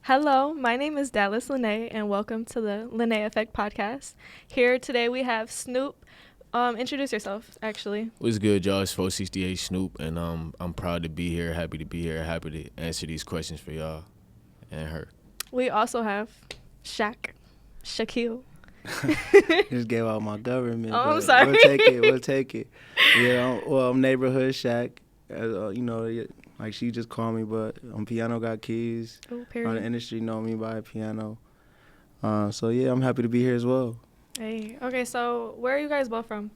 Hello, my name is Dallas Lynnae, and welcome to the Lynnae Effect podcast. Here today we have Snoop. Introduce yourself, actually. What's good, y'all? It's 468 Snoop, and I'm proud to be here, happy to be here, happy to answer these questions for y'all and her. We also have Shaquille. Just gave out my government. Oh, I'm sorry. We'll take it. Yeah, I'm neighborhood Shaq. Like she just called me, but Piano got keys. Oh, On the industry know me by Piano. So yeah, I'm happy to be here as well. Hey, okay, so where are you guys both from?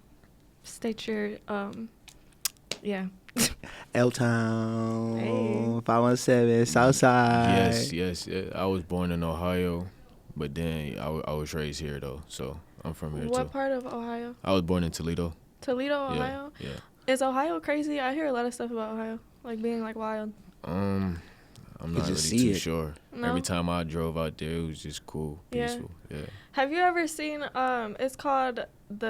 State your, yeah. L-Town, Hey. 517, Southside. Yes. I was born in Ohio, but then I was raised here, though, so I'm from here, What too. part of Ohio? I was born in Toledo. Toledo, Ohio? Yeah. Is Ohio crazy? I hear a lot of stuff about Ohio, like being like wild. I'm not really just see too it. sure. No? Every time I drove out there, it was just cool, Yeah. peaceful. Yeah. Have you ever seen it's called it's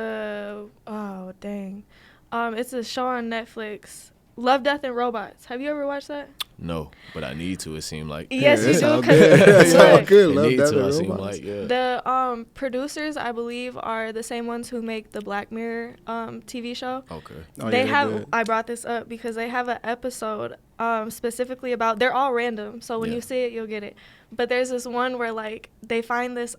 a show on Netflix, Love, Death and Robots. Have you ever watched that? No, but I need to, it seemed like. Yes, you that do, sound 'cause good. That look, sound good. I Love need that to, I and seem robots. like, yeah. the producers, I believe, are the same ones who make the Black Mirror TV show. Okay. Oh, They yeah, have good. I brought this up because they have an episode specifically about, they're all random, so when Yeah. you see it you'll get it, but there's this one where like they find this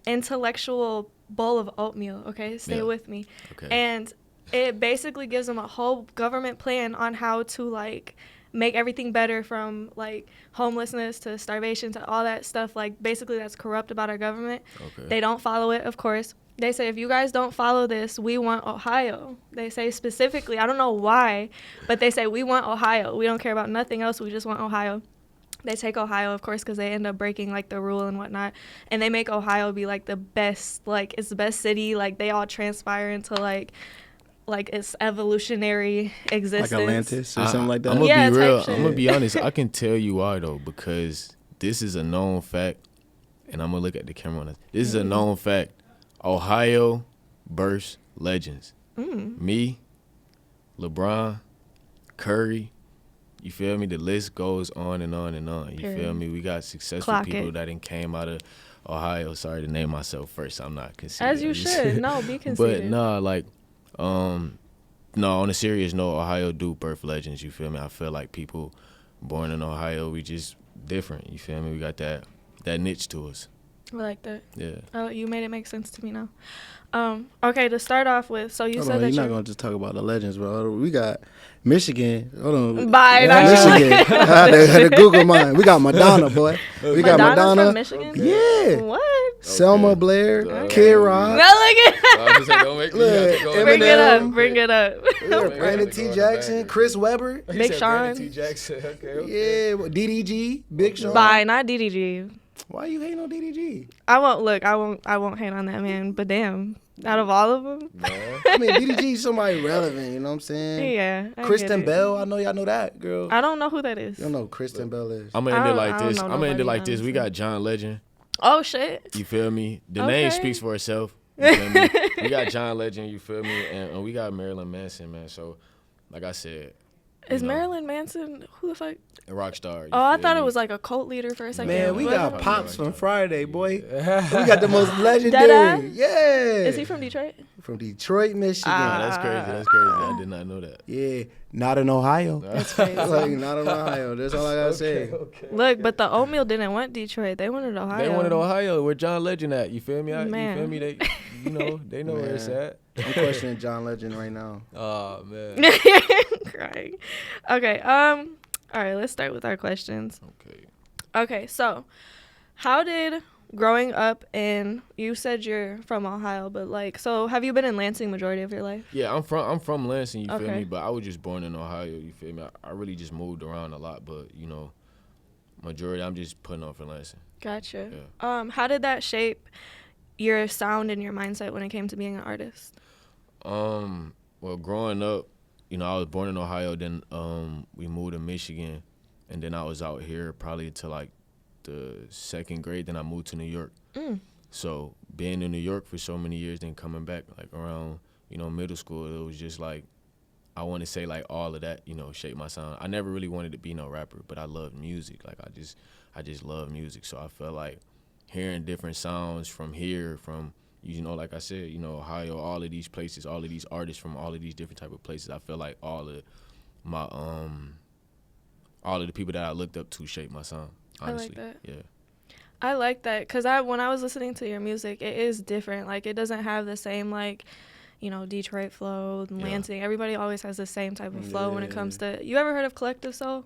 intellectual bowl of oatmeal. Okay, stay Yeah. with me. Okay. And it basically gives them a whole government plan on how to like make everything better, from like homelessness to starvation to all that stuff, like basically that's corrupt about our government. Okay. They don't follow it, of course. They say, if you guys don't follow this, we want Ohio. They say specifically, I don't know why, but they say, we want Ohio. We don't care about nothing else. We just want Ohio. They take Ohio, of course, because they end up breaking like the rule and whatnot. And they make Ohio be like the best, like it's the best city. Like they all transpire into like its evolutionary existence. Like Atlantis or something like that. I'm gonna Yeah, be type real. shit. I'm gonna be honest. I can tell you why though, because this is a known fact, and I'm gonna look at the camera on this. This is a known fact. Ohio births legends. Me, LeBron, Curry. You feel me? The list goes on and on and on. You Period. feel me? We got successful Clock people it. that done came out of Ohio. Sorry to name myself first. I'm not conceited. As you should. No, be conceited. But nah, like, no, on a serious note, Ohio do birth legends, you feel me? I feel like people born in Ohio, we just different, you feel me? We got that niche to us. I like that. Yeah. Oh, you made it make sense to me now. Okay, to start off with, so you Hold said on, that you're not you're... gonna just talk about the legends, bro. We got Michigan. Hold on. Bye, Yeah, not Michigan. I had to Google mine. We got Madonna, boy. We got Madonna's Madonna. from Michigan? Yeah. What? Selma Okay. Blair, Okay. Kid Rock. No, look at Don't make me have to go Bring it up. Eminem. Bring it up. Yeah, Brandon T. Jackson, Chris Webber. Big Sean. T. Jackson. Yeah, DDG, Big Sean. Bye, not DDG. Why you hating on DDG? I won't hate on that man, but damn. Out of all of them? I mean, DDG is somebody relevant, you know what I'm saying? Yeah. I Kristen get it. Bell, I know y'all know that, girl. I don't know who that is. You don't know who Kristen Bell is. I'm gonna end it like I don't this. know I'm gonna end it nobody, like this. We got John Legend. Oh, shit. You feel me? The Okay. name speaks for itself. You feel me? We got John Legend, you feel me? And we got Marilyn Manson, man. So, like I said, Is you know, Marilyn Manson, who the fuck? a rock star. you Oh, I feel thought me? it was like a cult leader for a second. Man, we got Wasn't- Pops from Friday, boy. We got the most legendary. Deadass? Yeah. Is he from Detroit? From Detroit, Michigan? Nah, that's crazy. That's crazy. I did not know that. Yeah, not in Ohio. That's crazy. Like, not in Ohio. That's all I gotta say. Look, but the oatmeal didn't want Detroit. They wanted Ohio. They wanted Ohio, where John Legend at. You feel me? You Man. feel me? They, they know where it's Man. at. I'm questioning John Legend right now. Oh man. Crying. Okay. All right. Let's start with our questions. Okay. Okay. So, how did growing up in, you said you're from Ohio, but like, so have you been in Lansing majority of your life? Yeah, I'm from Lansing. You feel Okay. me? But I was just born in Ohio. You feel me? I really just moved around a lot, but majority I'm just putting on for Lansing. Gotcha. Yeah. How did that shape your sound and your mindset when it came to being an artist? Well, growing up, I was born in Ohio. Then we moved to Michigan, and then I was out here probably till like the second grade. Then I moved to New York. So being in New York for so many years, then coming back like around middle school, it was just like I want to say like all of that, shaped my sound. I never really wanted to be no rapper, but I love music. Like I just love music. So I felt like hearing different sounds from here, from like I said, Ohio, all of these places, all of these artists from all of these different type of places. I feel like all of my all of the people that I looked up to shaped my sound. Honestly, I like that. Yeah. I like that because when I was listening to your music, it is different. Like, it doesn't have the same, like, Detroit flow, Lansing. Everybody always has the same type of flow when it comes to. You ever heard of Collective Soul?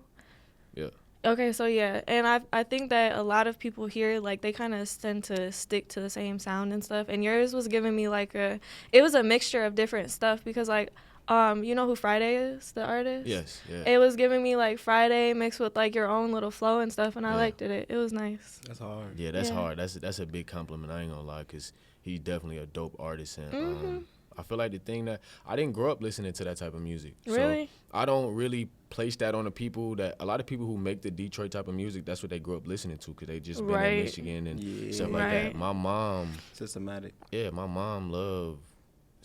Yeah. Okay, so yeah, and I think that a lot of people here, like, they kind of tend to stick to the same sound and stuff. And yours was giving me like it was a mixture of different stuff because like. You know who Friday is, the artist? Yes, yeah. It was giving me like Friday mixed with like your own little flow and stuff, and I liked it. It was nice. That's hard. Yeah, that's hard. That's a big compliment. I ain't gonna lie, cause he's definitely a dope artist, and I feel like the thing that I didn't grow up listening to that type of music. Really? So I don't really place that on the people that a lot of people who make the Detroit type of music. That's what they grew up listening to, cause they just been in Michigan and stuff like that. My mom, systematic. Yeah, my mom loved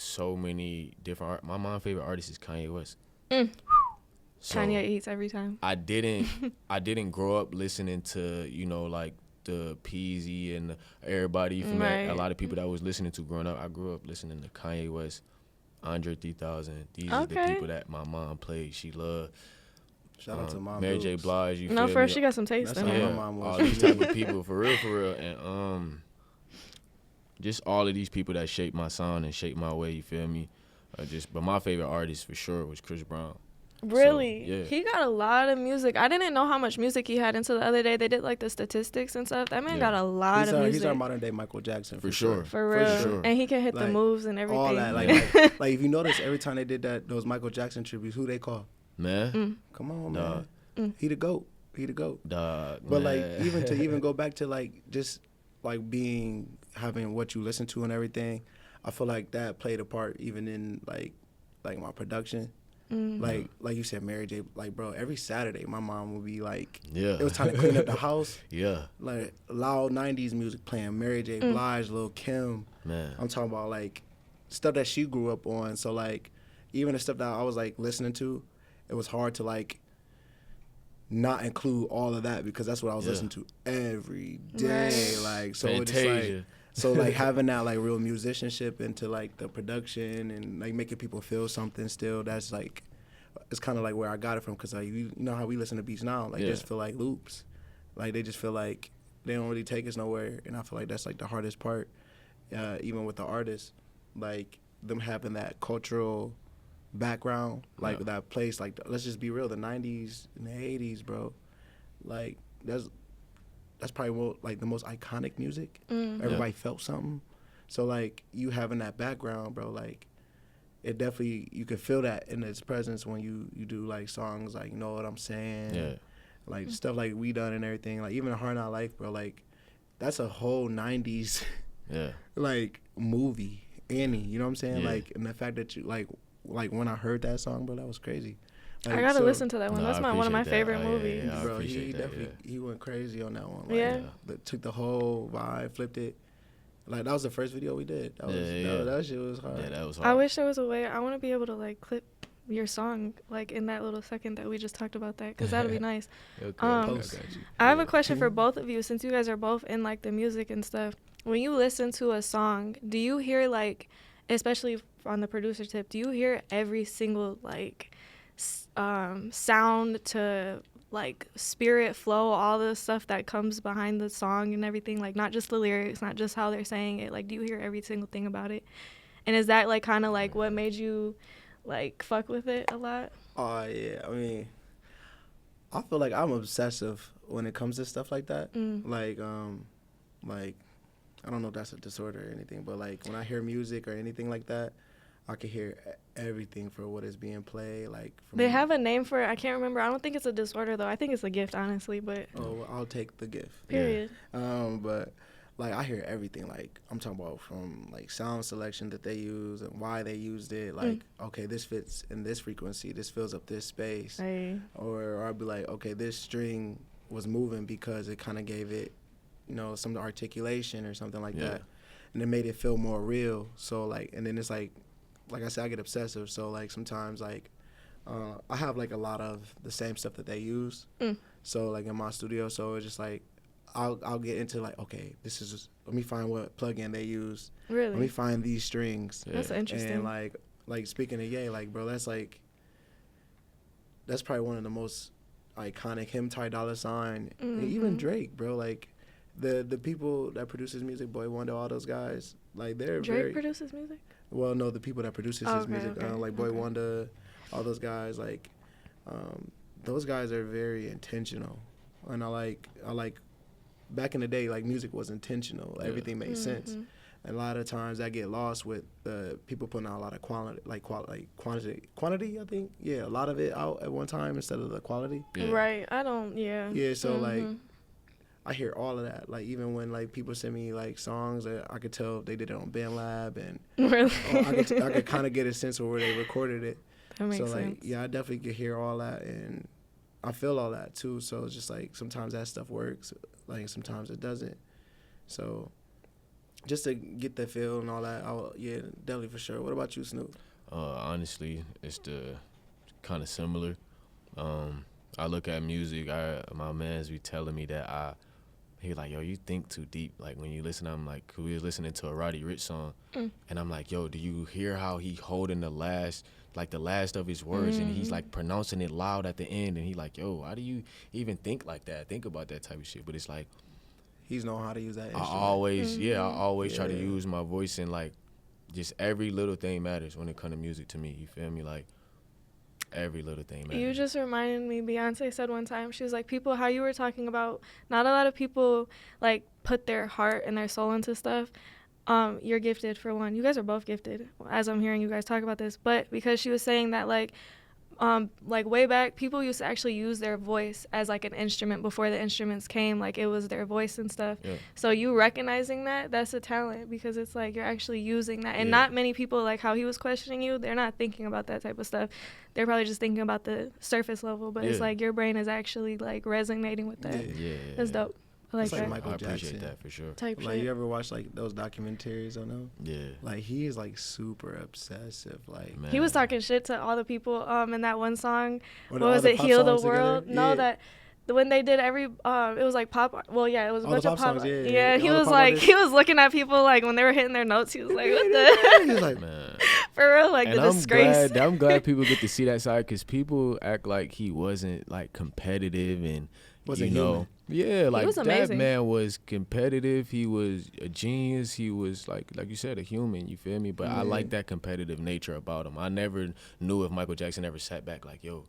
so many different art. My mom's favorite artist is Kanye West. So Kanye eats every time. I didn't grow up listening to like the Peasy and everybody from that. A lot of people that I was listening to growing up. I grew up listening to Kanye West, Andre 3000. These are the people that my mom played. She loved. Shout out to Mom Mary J. Blige. You no, feel first me? she got some taste in her. My mom was. All these type of people, for real, and just all of these people that shaped my sound and shaped my way. You feel me? But my favorite artist for sure was Chris Brown. Really? So, yeah. He got a lot of music. I didn't know how much music he had until the other day. They did like the statistics and stuff. That man got a lot of music. He's our modern day Michael Jackson. For sure. For real. For sure. And he can hit the moves and everything. All that. Like if you notice, every time they did those Michael Jackson tributes, who they call? Man. Come on, man. He the GOAT. Dog, but man. like even go back to like just like having what you listen to and everything, I feel like that played a part even in like my production. Like you said, Mary J. Like, bro, every Saturday my mom would be like, it was time to clean up the house. Like loud '90s music playing, Mary J. Blige, Lil Kim. Man, I'm talking about like stuff that she grew up on. So like even the stuff that I was like listening to, it was hard to like not include all of that because that's what I was listening to every day. Like, so it's like, so like having that like real musicianship into like the production and like making people feel something still, that's like, it's kind of like where I got it from, because like you know how we listen to beats now, like they just feel like loops, like they just feel like they don't really take us nowhere, and I feel like that's like the hardest part, even with the artists, like them having that cultural background, like that place, like let's just be real, the 90s and the 80s, bro, like that's probably like the most iconic music. Everybody felt something, so like you having that background, bro, like it definitely, you can feel that in its presence when you do like songs like You Know What I'm Saying, like stuff like We Done and everything, like even Hard Knock Life, bro, like that's a whole 90s like movie, Annie, you know what I'm saying, like, and the fact that you like when I heard that song, bro, that was crazy. Like, I gotta listen to that one. That's one of my favorite movies. Yeah, bro, he definitely he went crazy on that one. Like, took the whole vibe, flipped it. Like that was the first video we did. That was that shit was hard. Yeah, that was hard. I wish there was a way. I want to be able to like clip your song like in that little second that we just talked about that, because that'd be nice. I have a question for both of you, since you guys are both in like the music and stuff. When you listen to a song, do you hear like, especially on the producer tip, do you hear every single like sound to like spirit flow, all the stuff that comes behind the song and everything, like not just the lyrics, not just how they're saying it, like do you hear every single thing about it? And is that like kind of like what made you like fuck with it a lot? Oh yeah, I mean, I feel like I'm obsessive when it comes to stuff like that. Like I don't know if that's a disorder or anything, but like when I hear music or anything like that, I can hear everything for what is being played. Like they have a name for it. I can't remember. I don't think it's a disorder though. I think it's a gift, honestly. But well, I'll take the gift. Period. But like I hear everything. Like I'm talking about from like sound selection that they use and why they used it. Like okay, this fits in this frequency. This fills up this space. Or I'll be like, okay, this string was moving because it kind of gave it, you know, some articulation or something like that, and it made it feel more real. So like, and then it's like I said, I get obsessive. So like sometimes like I have like a lot of the same stuff that they use. So like in my studio, so it's just like I'll get into like, okay, this is just, let me find what plugin they use. Really? Let me find these strings. That's interesting. And like speaking of Ye, like bro, that's probably one of the most iconic, him, Ty Dolla $ign, and even Drake, bro. Like the people that produce his music, Boy Wonder, all those guys, like they're Drake produces music? Well, no, the people that produces his music, like Boy Wonder, all those guys, like those guys are very intentional, and I like back in the day, like music was intentional, everything made sense. And a lot of times that get lost with people putting out a lot of quantity. I think, a lot of it out at one time instead of the quality. Right. So like I hear all of that. Like even when like people send me like songs, I could tell they did it on BandLab, and really? I could kind of get a sense of where they recorded it. That makes sense. Yeah, I definitely could hear all that, and I feel all that too. So it's just like sometimes that stuff works, like sometimes it doesn't. So just to get the feel and all that, definitely for sure. What about you, Snoop? Honestly, it's kind of similar. I look at music. My mans be telling me that he like, yo, you think too deep. Like when you listen, I'm like, we was listening to a Roddy Ricch song, and I'm like, yo, do you hear how he holding the last of his words, and he's like pronouncing it loud at the end, and he like, yo, how do you even think like that? Think about that type of shit. But it's like, he's know how to use that instrument. I always try to use my voice, and like just every little thing matters when it comes to music to me. You feel me? Like every little thing matters. You just reminded me, Beyonce said one time, she was like, people, how you were talking about, not a lot of people like put their heart and their soul into stuff. You're gifted, for one. You guys are both gifted, as I'm hearing you guys talk about this. But because she was saying that like way back, people used to actually use their voice as like an instrument before the instruments came. Like it was their voice and stuff. Yeah. So you recognizing that's a talent, because it's like you're actually using that. And not many people, like how he was questioning you, they're not thinking about that type of stuff. They're probably just thinking about the surface level. But it's like your brain is actually like resonating with that. That's dope. I like that. Michael Jackson. I appreciate that for sure. Type like shit. You ever watch like those documentaries on him? Yeah. Like he is like super obsessive. Like he was talking shit to all the people in that one song. What was it? Heal the World. Together? No, that when they did every it was like pop. Well, it was a bunch of pop. Songs, he was like he was looking at people like when they were hitting their notes. He was like, what the? He was like, man. For real, like and the disgrace. I'm glad people get to see that side, because people act like he wasn't like competitive and wasn't human. Yeah, like that amazing. man was competitive. He was a genius. He was like you said, a human. You feel me? But I like that competitive nature about him. I never knew if Michael Jackson ever sat back like, yo,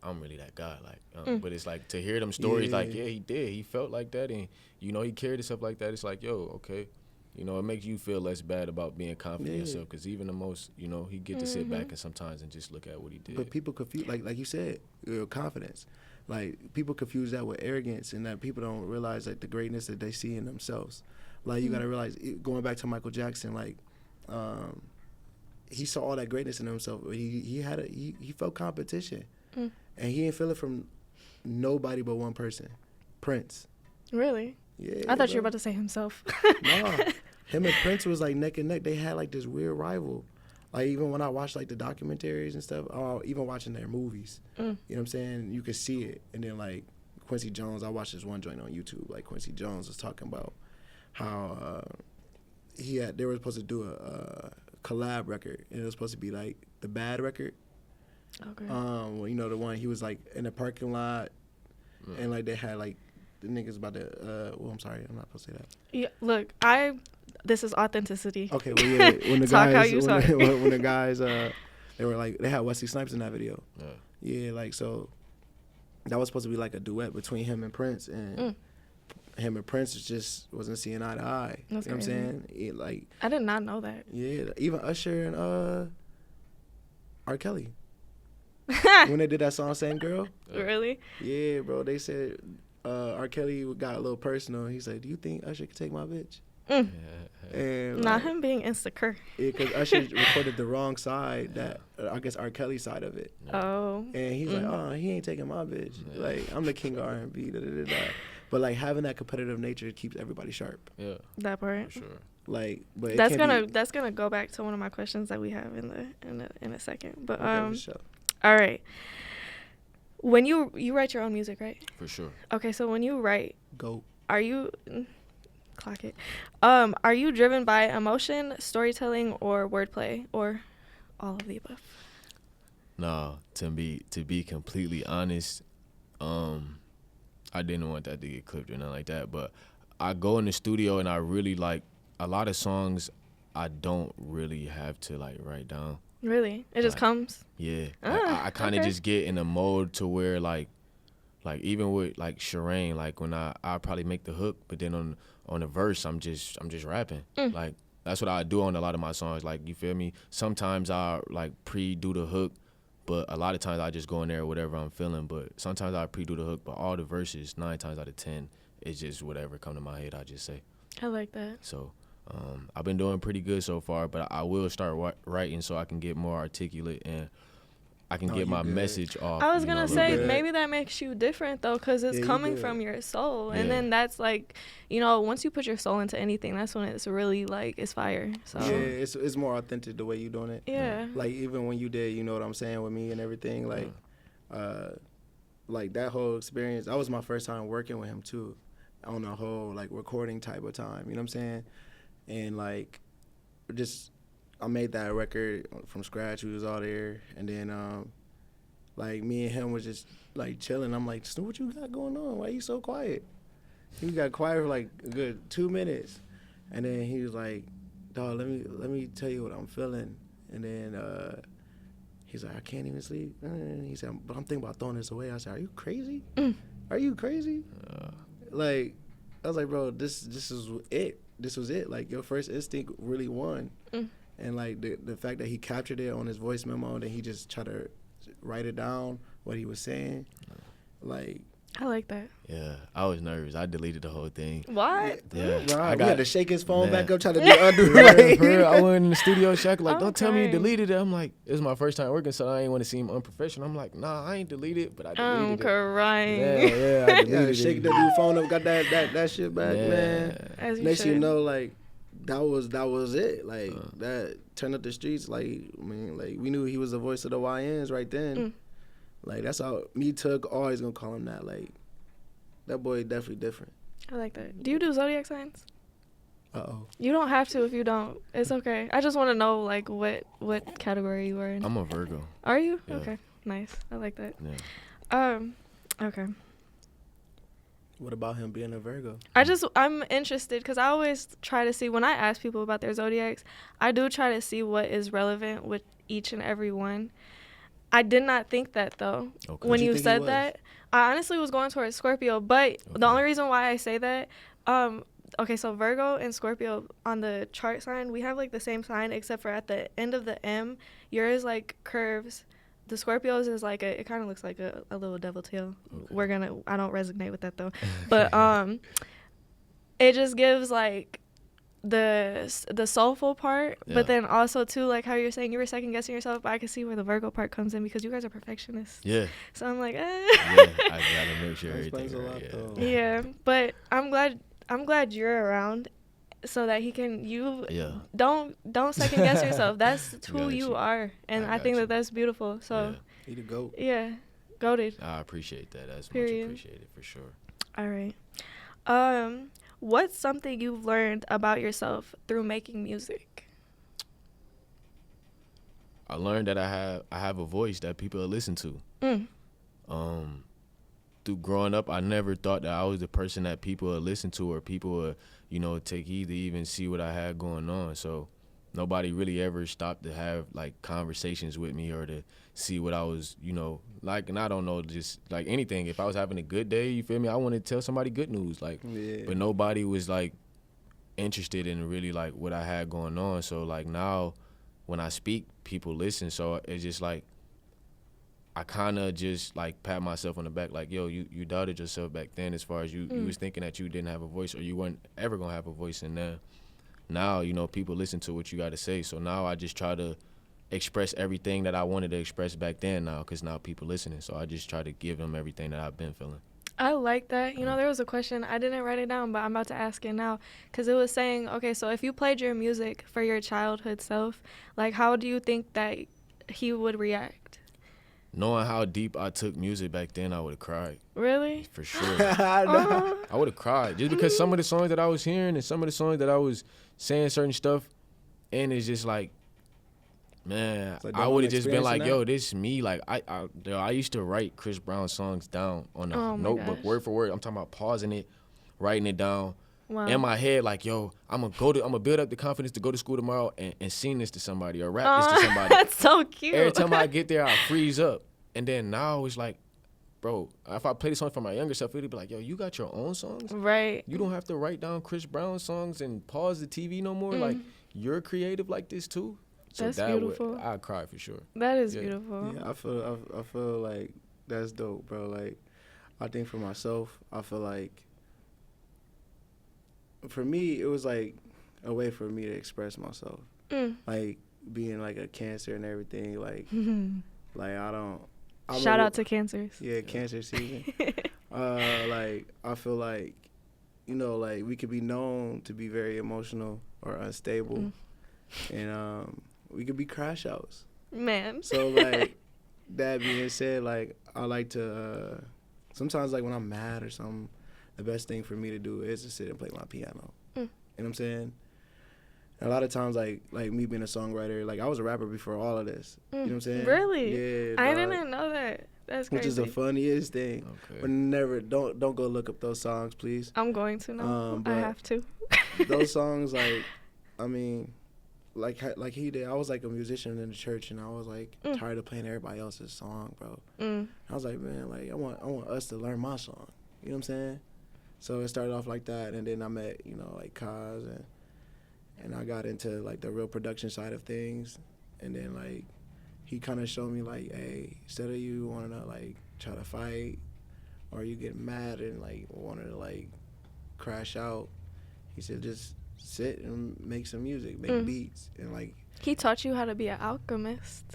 I'm really that guy. Like, but it's like to hear them stories, like, he did. He felt like that, and he carried himself like that. It's like, yo, okay. It makes you feel less bad about being confident in yourself, because even the most, he get to sit back and sometimes and just look at what he did. But people confuse, like you said, confidence. Like people confuse that with arrogance, and that people don't realize like the greatness that they see in themselves. Like you gotta realize, going back to Michael Jackson, like he saw all that greatness in himself. He felt competition, and he didn't feel it from nobody but one person, Prince. Really? Yeah. I thought you were about to say himself. Nah, him and Prince was like neck and neck. They had like this weird rival. Like even when I watched like the documentaries and stuff, or even watching their movies, you know what I'm saying? You could see it. And then like Quincy Jones, I watched this one joint on YouTube. Like Quincy Jones was talking about how they were supposed to do a collab record, and it was supposed to be like the Bad record. Okay. Well, the one he was like in the parking lot, and like they had like the niggas about to. I'm sorry, I'm not supposed to say that. Yeah, look, this is authenticity. Okay, well, yeah, when the talk guys, how you talk. when the guys, they were like, they had Wesley Snipes in that video. Yeah, like so, that was supposed to be like a duet between him and Prince, and him and Prince just wasn't seeing eye to eye. That's you know crazy. what I'm saying? Like I did not know that. Yeah, even Usher and R. Kelly when they did that song "Same Girl." Really? Yeah, bro. They said R. Kelly got a little personal. He said, "Do you think Usher could take my bitch?" And not him being insecure. Yeah, because Usher recorded the wrong side, that I guess R. Kelly's side of it. Oh. And he's like, oh, he ain't taking my bitch. Like, I'm the king of R&B. Da, da, da, da. But like having that competitive nature keeps everybody sharp. Yeah. That part. For sure. Like, but that's gonna go back to one of my questions that we have in a second. But okay, for sure. All right. When you write your own music, right? For sure. Okay, so when you write, Go. are you clock it? Are you driven by emotion, storytelling, or wordplay, or all of the above? No, to be completely honest, I didn't want that to get clipped or nothing like that. But I go in the studio and I really like a lot of songs. I don't really have to like write down. Really? It just Like, comes? Yeah, I Ah, kind of okay. just get in a mode to where like even with like Shireen, like when I probably make the hook, but then on the verse I'm just rapping. Like that's what I do on a lot of my songs. Like you feel me? Sometimes I like pre-do the hook, but a lot of times I just go in there whatever I'm feeling. But sometimes I pre-do the hook, but all the verses 9 times out of 10 it's just whatever come to my head I just say. I like that. So I've been doing pretty good so far, but I will start writing so I can get more articulate and I can No, get you my good. message off. I was you know, gonna a little say bit. good. maybe that makes you different though, because it's Yeah, you coming good. from your soul, Yeah. and then that's like, you know, once you put your soul into anything, that's when it's really like it's fire. So Yeah, it's more authentic the way you doing it. yeah. Like even when you did, you know what I'm saying, with me and everything. Like that whole experience. That was my first time working with him too, on a whole like recording type of time. You know what I'm saying? And like, just I made that record from scratch. We was all there, and then like me and him was just like chilling. I'm like, Snoop, what you got going on? Why you so quiet? He got quiet for like a good 2 minutes, and then he was like, dog, let me tell you what I'm feeling. And then he's like, I can't even sleep. And he said, but I'm thinking about throwing this away. I said, are you crazy? Are you crazy? Like, I was like, bro, this is it. This was it. Like, your first instinct really won. And like the fact that he captured it on his voice memo, and then he just tried to write it down what he was saying. Like, I like that. Yeah, I was nervous. I deleted the whole thing. What? Yeah, Rob, I we had to shake his phone man. back up, trying to do undo. Yeah, Like, for real, I went in the studio shack like, don't tell me you Okay. deleted it. I'm like, it was my first time working, so I ain't want to seem unprofessional. I'm like, nah, I ain't deleted it, but I I'm deleted it. crying. Yeah, I yeah, deleted shake it. the new phone up, got that shit back, man. As you Next should. you know, like that was it. Like that turn up the streets. Like I mean, like we knew he was the voice of the YNs right then. Like that's how me Tug always gonna call him that. Like that boy definitely different. I like that. Do you do zodiac signs? Uh-oh. You don't have to if you don't. It's okay. I just want to know like what category you were in. I'm a Virgo. Are you? Yeah. Okay. Nice. I like that. Yeah. Okay. What about him being a Virgo? I'm interested because I always try to see when I ask people about their zodiacs, I do try to see what is relevant with each and every one. I did not think that though. Okay. When What'd you you think he said was? that, I honestly was going towards Scorpio, but the only reason why I say that, okay, so Virgo and Scorpio on the chart sign, we have like the same sign except for at the end of the M, yours like curves. The Scorpios is like it kind of looks like a little devil tail. Okay. I don't resonate with that though, but it just gives like the soulful part, Yeah. but then also too like how you're saying you were second guessing yourself, but I can see where the Virgo part comes in because you guys are perfectionists. Yeah. So I'm like, Yeah. I gotta make sure That explains everything a lot, right. though. yeah, but I'm glad you're around so that he can Yeah. don't second guess yourself. That's who Got you you. are, and I I think got you. that's beautiful. So He the GOAT. yeah, goated. I appreciate that. That's Period. much appreciated for sure. All right. What's something you've learned about yourself through making music? I learned that I have a voice that people listen to. Through growing up, I never thought that I was the person that people would listen to or people would, take heed to even see what I had going on. So nobody really ever stopped to have like conversations with me or to see what I was, like, and I don't know, just like anything. If I was having a good day, you feel me? I wanted to tell somebody good news, like, Yeah. but nobody was like interested in really like what I had going on. So like now when I speak, people listen. So it's just like, I kind of just like pat myself on the back like, yo, you doubted yourself back then as far as you was thinking that you didn't have a voice or you weren't ever gonna have a voice. And then now, people listen to what you got to say. So now I just try to express everything that I wanted to express back then now because now people listening. So I just try to give them everything that I've been feeling. I like that. There was a question. I didn't write it down, but I'm about to ask it now because it was saying, okay, so if you played your music for your childhood self, like how do you think that he would react? knowing how deep I took music back then, I would have cried. Really? For sure. Nah. I would have cried just because some of the songs that I was hearing and some of the songs that I was saying certain stuff, and it's just like, man, It's like I that would have one just been like, experience yo, this me. Like I used to write Chris Brown songs down on a Oh my notebook, gosh. word for word. I'm talking about pausing it, writing it down. Wow. In my head, like, yo, I'm gonna build up the confidence to go to school tomorrow and sing this to somebody or rap this to somebody. That's so cute. Every time I get there, I freeze up. And then now it's like, bro, if I play the song for my younger self, it'd be like, yo, you got your own songs? Right. You don't have to write down Chris Brown songs and pause the TV no more. Like, you're creative like this too. So That's that beautiful. I'd cry for sure. That is Yeah. beautiful. Yeah, I feel like that's dope, bro. Like, I think for myself, I feel like for me, it was like a way for me to express myself. Like being like a Cancer and everything. Like I don't. Shout out to cancers. Yeah, Cancer season. Like I feel like, you know, like we could be known to be very emotional or unstable, and we could be crash outs. Man. So like that being said, like I like to sometimes like when I'm mad or something, the best thing for me to do is to sit and play my piano. You know what I'm saying? And a lot of times like me being a songwriter, like I was a rapper before all of this. You know what I'm saying? Really? Yeah. I dog. didn't know that. That's Which crazy. is the funniest thing. Okay. But never don't go look up those songs, please. I'm going to now. I but have to. Those songs, like, I mean, like he did. I was like a musician in the church, and I was like tired of playing everybody else's song, bro. I was like, man, like I want us to learn my song. You know what I'm saying? So it started off like that, and then I met, you know, like Kaz, and I got into like the real production side of things, and then like he kind of showed me like, hey, instead of you wanting to like try to fight or you get mad and like wanting to like crash out, he said just sit and make some music, make beats, and like He taught you how to be an alchemist.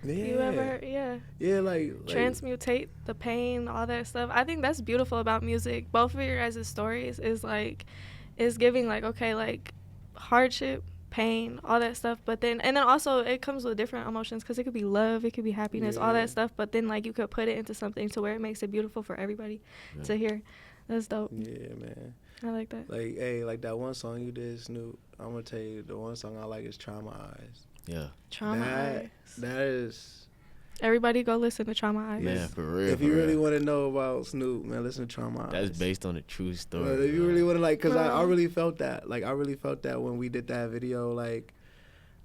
You ever, yeah, like transmutate the pain, all that stuff. I think that's beautiful about music. Both of your guys' stories is giving like, okay, like hardship, pain, all that stuff, but then and then also it comes with different emotions because it could be love, it could be happiness, all that stuff, but then like you could put it into something to where it makes it beautiful for everybody to hear. That's dope. Yeah, man. I like that. Like, hey, like that one song you did, Snoop, I'm gonna tell you the one song I like is Trauma Eyes. Yeah. Trauma Eyes. That is, Everybody go listen to Trauma Eyes. Man, for real. if you really want to know about Snoop, man, listen to Trauma Eyes. That's based on a true story. But if you really want to, like, because I Bro. really felt that. Like, I really felt that when we did that video. Like,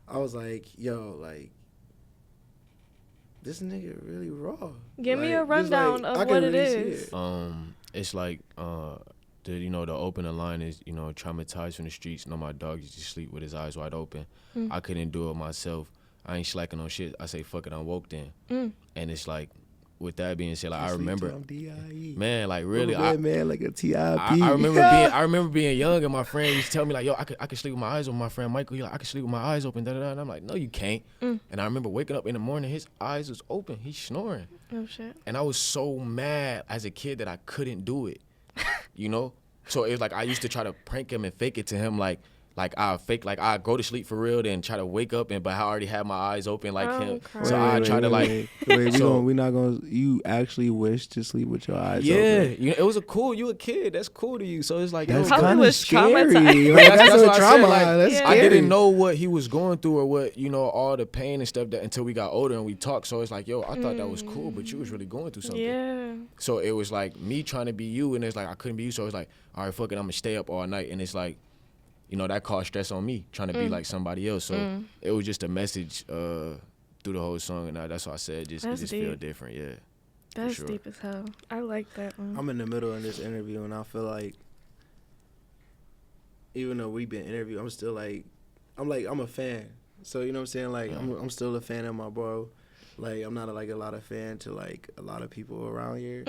I was like, yo, like, this nigga really raw. Give me a Like, just, rundown like, I of can what it really see is. it. It's like the opening line is, traumatized from the streets. No, my dog used to sleep with his eyes wide open. I couldn't do it myself. I ain't slacking on shit. I say fuck it, I'm woke then. And it's like, with that being said, like I remember, man, like really, man, like a T.I.P. I remember being young, and my friend used to tell me like, yo, I could sleep with my eyes open. My friend Michael, he like, I could sleep with my eyes open. Da, da, da. And I'm like, no, you can't. And I remember waking up in the morning, his eyes was open. He's snoring. Oh shit. And I was so mad as a kid that I couldn't do it, So it was like I used to try to prank him and fake it to him, like I go to sleep for real, then try to wake up but I already had my eyes open like him. crying. So I try to we not gonna. You actually wish to sleep with your eyes open. it was you a kid. That's cool to you. So it's like That's Probably kind of was scary. traumatized. Like, That's that's what a I said, trauma. like, That's Yeah. I scary. didn't know what he was going through or what, all the pain and stuff that until we got older and we talked. So it's like, yo, I thought that was cool, but you was really going through something. Yeah. So it was like me trying to be you, and it's like I couldn't be you. So it's like, all right, fuck it, I'm gonna stay up all night. And it's like, that caused stress on me trying to be like somebody else. So it was just a message through the whole song, and that's why I said it That's just deep. feel different. Yeah. That's sure. deep as hell. I like that one. I'm in the middle of this interview, and I feel like, even though we've been interviewed, I'm still like, I'm a fan. So you know what I'm saying? Like, I'm still a fan of my bro. Like, I'm not a lot of fan to like a lot of people around here.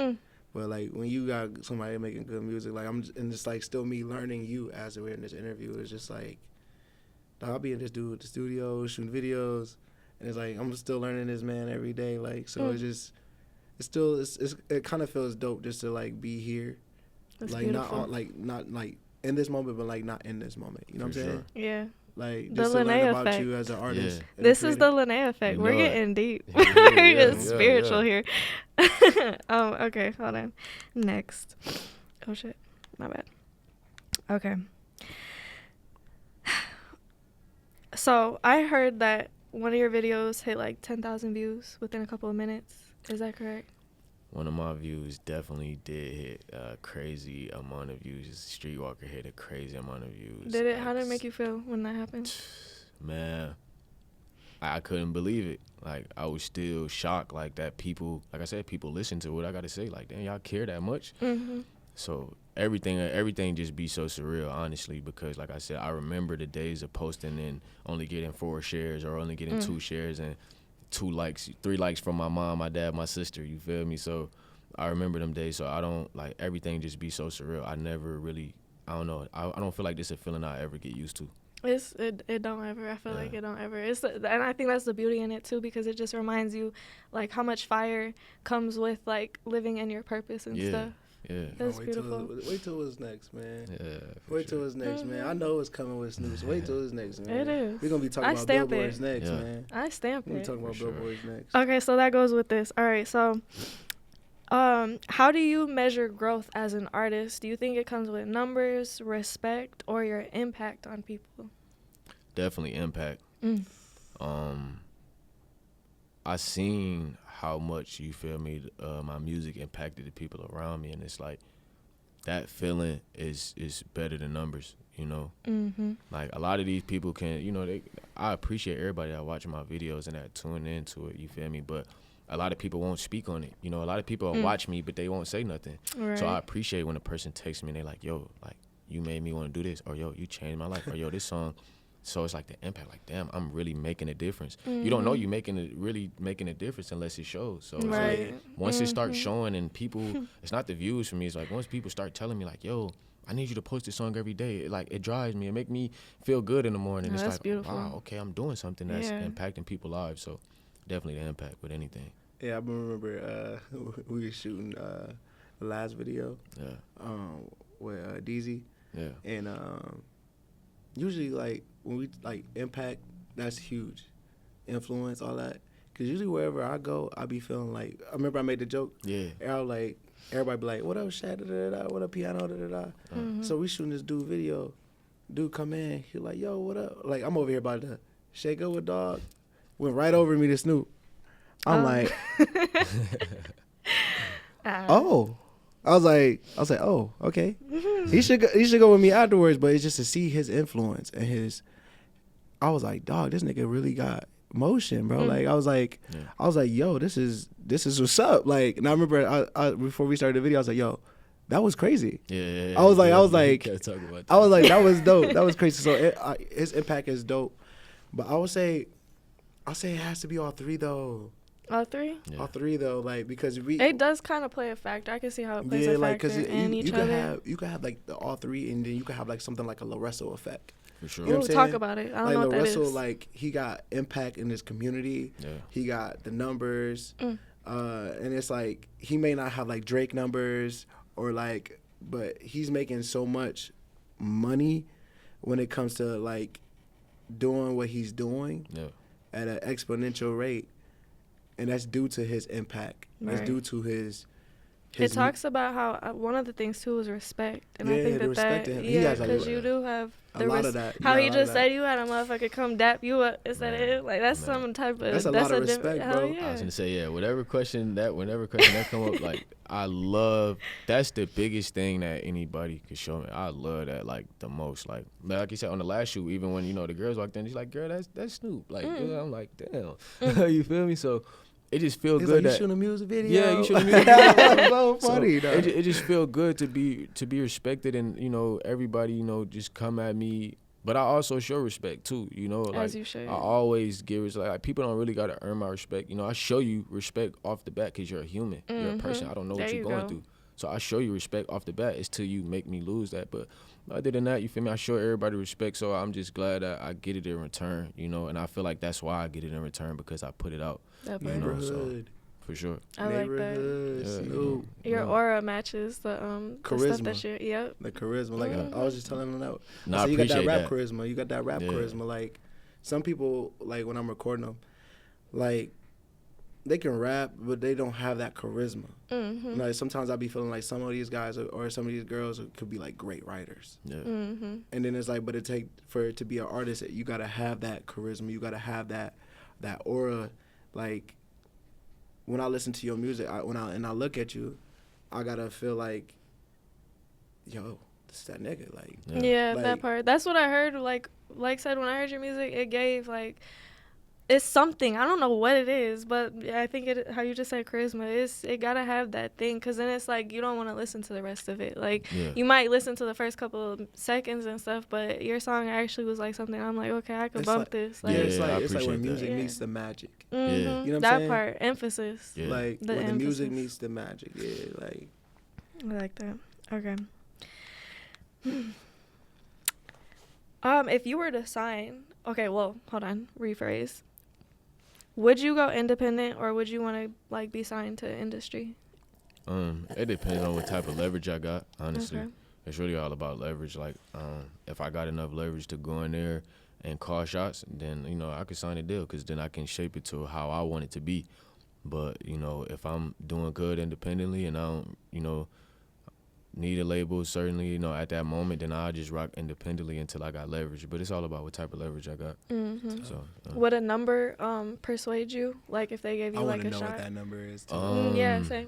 But like when you got somebody making good music, like and it's like still me learning you as we're in this interview. It's just like, I'll be in this dude at the studio shooting videos, and it's like I'm still learning this man every day. Like so, it kind of feels dope just to like be here, That's like beautiful. not in this moment, but like not in this moment. You know what I'm saying? Yeah, Like The just to learn Lynnae about effect. you as an artist. Yeah. This is the Lynnae effect. You We're know getting deep. Yeah, We're yeah, getting yeah, spiritual yeah. here. Okay, hold on. Next. Oh shit, my bad. Okay. So I heard that one of your videos hit like 10,000 views within a couple of minutes. Is that correct? One of my views definitely did hit a crazy amount of views. Streetwalker hit a crazy amount of views. Did it? How did it make you feel when that happened? Man, I couldn't believe it. Like, I was still shocked, like, that people, like I said, people listen to what I got to say. Like, damn, y'all care that much? Mm-hmm. So everything just be so surreal, honestly, because, like I said, I remember the days of posting and only getting 4 shares or only getting 2 shares and 2 likes, 3 likes from my mom, my dad, my sister, you feel me? So I remember them days. So I don't, like, everything just be so surreal. I never really, I don't know, I don't feel like this is a feeling I ever get used to. It don't ever. I feel like it don't ever. And I think that's the beauty in it too, because it just reminds you, like, how much fire comes with like living in your purpose and stuff. Yeah. That's beautiful. Wait till what's next, man. Yeah. Wait till what's next, man. I know it's coming with Snoops. Wait till what's next, man. It is. We're gonna be talking about stamp billboards it. next, Yeah. man. I stamp We're gonna it. be talking about For sure. billboards next. Okay, so that goes with this. All right, so how do you measure growth as an artist? Do you think it comes with numbers, respect, or your impact on people? Definitely impact. I seen how much, you feel me, my music impacted the people around me, and it's like that feeling is better than numbers, you know. Like, a lot of these people can, you know, I appreciate everybody that watching my videos and that tune into it, you feel me, but a lot of people won't speak on it, you know. A lot of people will watch me, but they won't say nothing. Right. So I appreciate when a person texts me and they like, yo, like, you made me want to do this, or yo, you changed my life, or yo, this song. So it's like the impact, like, damn, I'm really making a difference. You don't know you really making a difference unless it shows. So it's Right. like, once it starts showing and people, it's not the views for me. It's like, once people start telling me, like, yo, I need you to post this song every day. It drives me. It make me feel good in the morning. Oh, It's that's like, beautiful. wow, okay, I'm doing something that's Yeah. impacting people's lives. So definitely the impact with anything. Yeah, I remember we were shooting the last video Yeah, with DZ, yeah, and usually, like, when we, like, impact, that's huge. Influence, all that. Because usually wherever I go, I be feeling like, I remember I made the joke. yeah. And I was like, everybody be like, what up, Shad, da-da-da-da, what up, piano, da-da-da. So we shooting this dude video. Dude come in, he like, yo, what up? Like, I'm over here about to shake up with dog. Went right over me to Snoop. I'm like, oh. I was like, oh, okay. He should go with me afterwards, but it's just to see his influence and his. I was like, dog, this nigga really got motion, bro. Like, I was like, yo, this is what's up. Like, and I remember I before we started the video, I was like, yo, that was crazy. Yeah. I was like, Can't talk about that. I was like, that was dope. That was crazy. So his impact is dope, but I'll say it has to be all 3 though. All 3? Yeah. All 3 though, like, because It does kind of play a factor. I can see how it plays a factor in each other. You could have like the all 3, and then you could have like something like a Loresso effect. For sure. You know Ooh, what I'm talk saying? about it. I don't Like know what that Loresso, is. like, he got impact in his community. Yeah. He got the numbers, and it's like he may not have like Drake numbers or like, but he's making so much money when it comes to like doing what he's doing at an exponential rate, and that's due to his impact. Right. That's due to his It talks about how one of the things too is respect, and I Yeah, think the respect to him. He has a because lot- you do have a lot of that. How You he got a lot just of said you had a motherfucker come dap you up instead of him. Like, that's some type of That's a lot of respect, hell bro. Yeah. I was gonna say, yeah, whenever question that come up, like, I love, that's the biggest thing that anybody could show me. I love that, like, the most. Like you said, on the last shoot, even when, you know, the girls walked in, she's like, girl, that's Snoop. Like, yeah, I'm like, damn. You feel me? So it just feels He's good like, you that, shooting a music video. yeah, you shooting a music video. That's so funny. So it just feel good to be respected, and, you know, everybody, you know, just come at me. But I also show respect too, you know. Like, As you should. I always give respect. Like, people don't really gotta earn my respect. You know, I show you respect off the bat because you're a human. You're a person. I don't know what There you're you going go. through. So I show you respect off the bat. It's till you make me lose that. But other than that, you feel me? I show everybody respect. So I'm just glad that I get it in return, you know. And I feel like that's why I get it in return, because I put it out. That You part. know, so- Neighborhood. For sure. I like that. Neighborhood, Yeah, Snoop. Your aura matches the Charisma. stuff that you. Yep. The charisma. Like I was just telling them that. No, I I said, you got that appreciate rap that. charisma. You got that rap Yeah. charisma. Like some people, like when I'm recording them, like they can rap, but they don't have that charisma. Mm-hmm. Like sometimes I be feeling like some of these guys or some of these girls could be like great writers. Yeah. Mm-hmm. And then it's like, but for it to be an artist, you gotta have that charisma. You gotta have that aura. Like when I listen to your music, I look at you, I gotta feel like, yo, this is that nigga. Like Yeah, like, that part. That's what I heard. Like said, when I heard your music, it gave like. It's something. I don't know what it is, but I think how you just said charisma, it gotta have that thing, because then it's like you don't want to listen to the rest of it. Like you might listen to the first couple of seconds and stuff, but your song actually was like something I'm like, okay, I could bump this. Like, it's I like when appreciate music that. meets the magic. Mm-hmm. Yeah. You know what I'm that saying? part, emphasis. Yeah. Like The when the music emphasis. meets the magic. Yeah, like I like that. Okay. If you were to sign, okay, well, hold on, rephrase. Would you go independent, or would you want to like be signed to industry? It depends on what type of leverage I got, honestly. Okay. It's really all about leverage. Like, if I got enough leverage to go in there and call shots, then, you know, I could sign a deal, because then I can shape it to how I want it to be. But, you know, if I'm doing good independently and I don't, you know, need a label, certainly, you know, at that moment, then I'll just rock independently until I got leverage. But it's all about what type of leverage I got. Mm-hmm. So, Would a number persuade you? Like if they gave you I like want to a know shot? what that number is. Too. Yeah, same.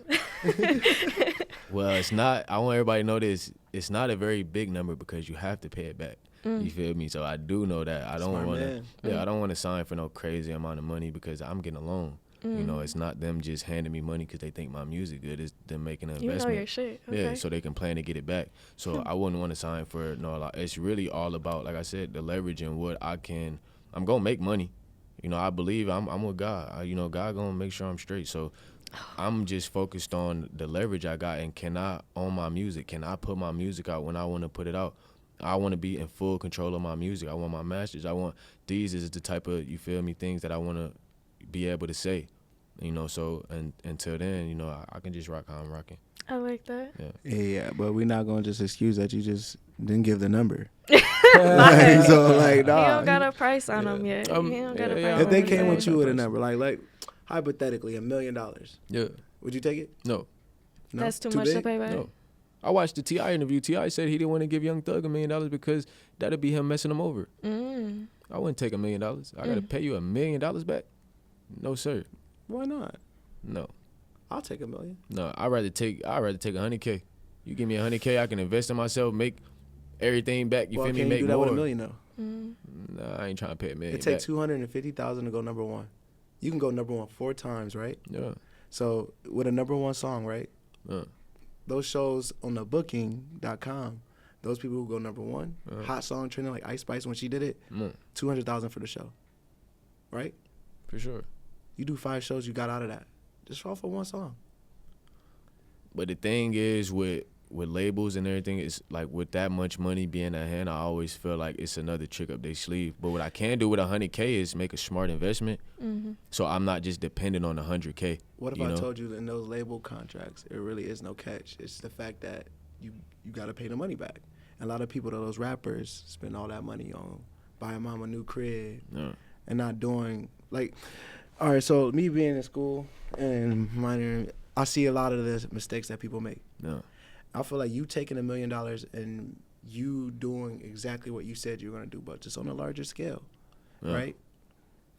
Well, it's not. I want everybody to know this. It's not a very big number, because you have to pay it back. You feel me? So I do know that. I don't Smart want to. man. Yeah, I don't want to sign for no crazy amount of money, because I'm getting a loan. You know, it's not them just handing me money because they think my music good. It's them making an You know investment. your shit. Okay. Yeah, so they can plan to get it back. So I wouldn't want to sign for no. Like, it's really all about, like I said, the leverage and what I can. I'm gonna make money. You know, I believe I'm with God. You know, God gonna make sure I'm straight. So I'm just focused on the leverage I got, and can I own my music? Can I put my music out when I want to put it out? I want to be in full control of my music. I want my masters. I want these is the type of, you feel me, things that I want to be able to say. You know, so until then, you know, I can just rock how I'm rocking. I like that. Yeah, but we're not gonna just excuse that you just didn't give the number. Like, so like, nah. He don't got a price on them yet. He don't got a price If on they him came yet. with you with a number, like hypothetically $1 million, Yeah. would you take it? No. No? That's too much to big? pay back. No. I watched the T.I. interview. T.I. said he didn't want to give Young Thug $1 million because that'd be him messing him over. I wouldn't take $1 million. I gotta pay you $1 million back? No, sir. Why not? No. I'll take $1 million. No, I'd rather take $100K. You give me $100K, I can invest in myself, make everything back. You Well, feel me? can Make you do that more. with $1 million though? Nah, I ain't trying to pay $1 million. It takes $250,000 to go number one. You can go number one 4 times, right? Yeah. So with a number one song, right? Uh, Those shows on the booking.com, those people who go number one, hot song trending like Ice Spice when she did it, $200,000 for the show, right? for sure. You do 5 shows, you got out of that. Just off for one song. But the thing is, with labels and everything, it's like with that much money being at hand, I always feel like it's another trick up their sleeve. But what I can do with $100K is make a smart investment, so I'm not just dependent on $100K. What if you I know? told you that in those label contracts, it really is no catch. It's the fact that you got to pay the money back. And a lot of people, those rappers, spend all that money on buying mom a new crib and not doing, like, all right, so me being in school and minoring, I see a lot of the mistakes that people make. No. I feel like you taking $1 million and you doing exactly what you said you were going to do, but just on a larger scale, right?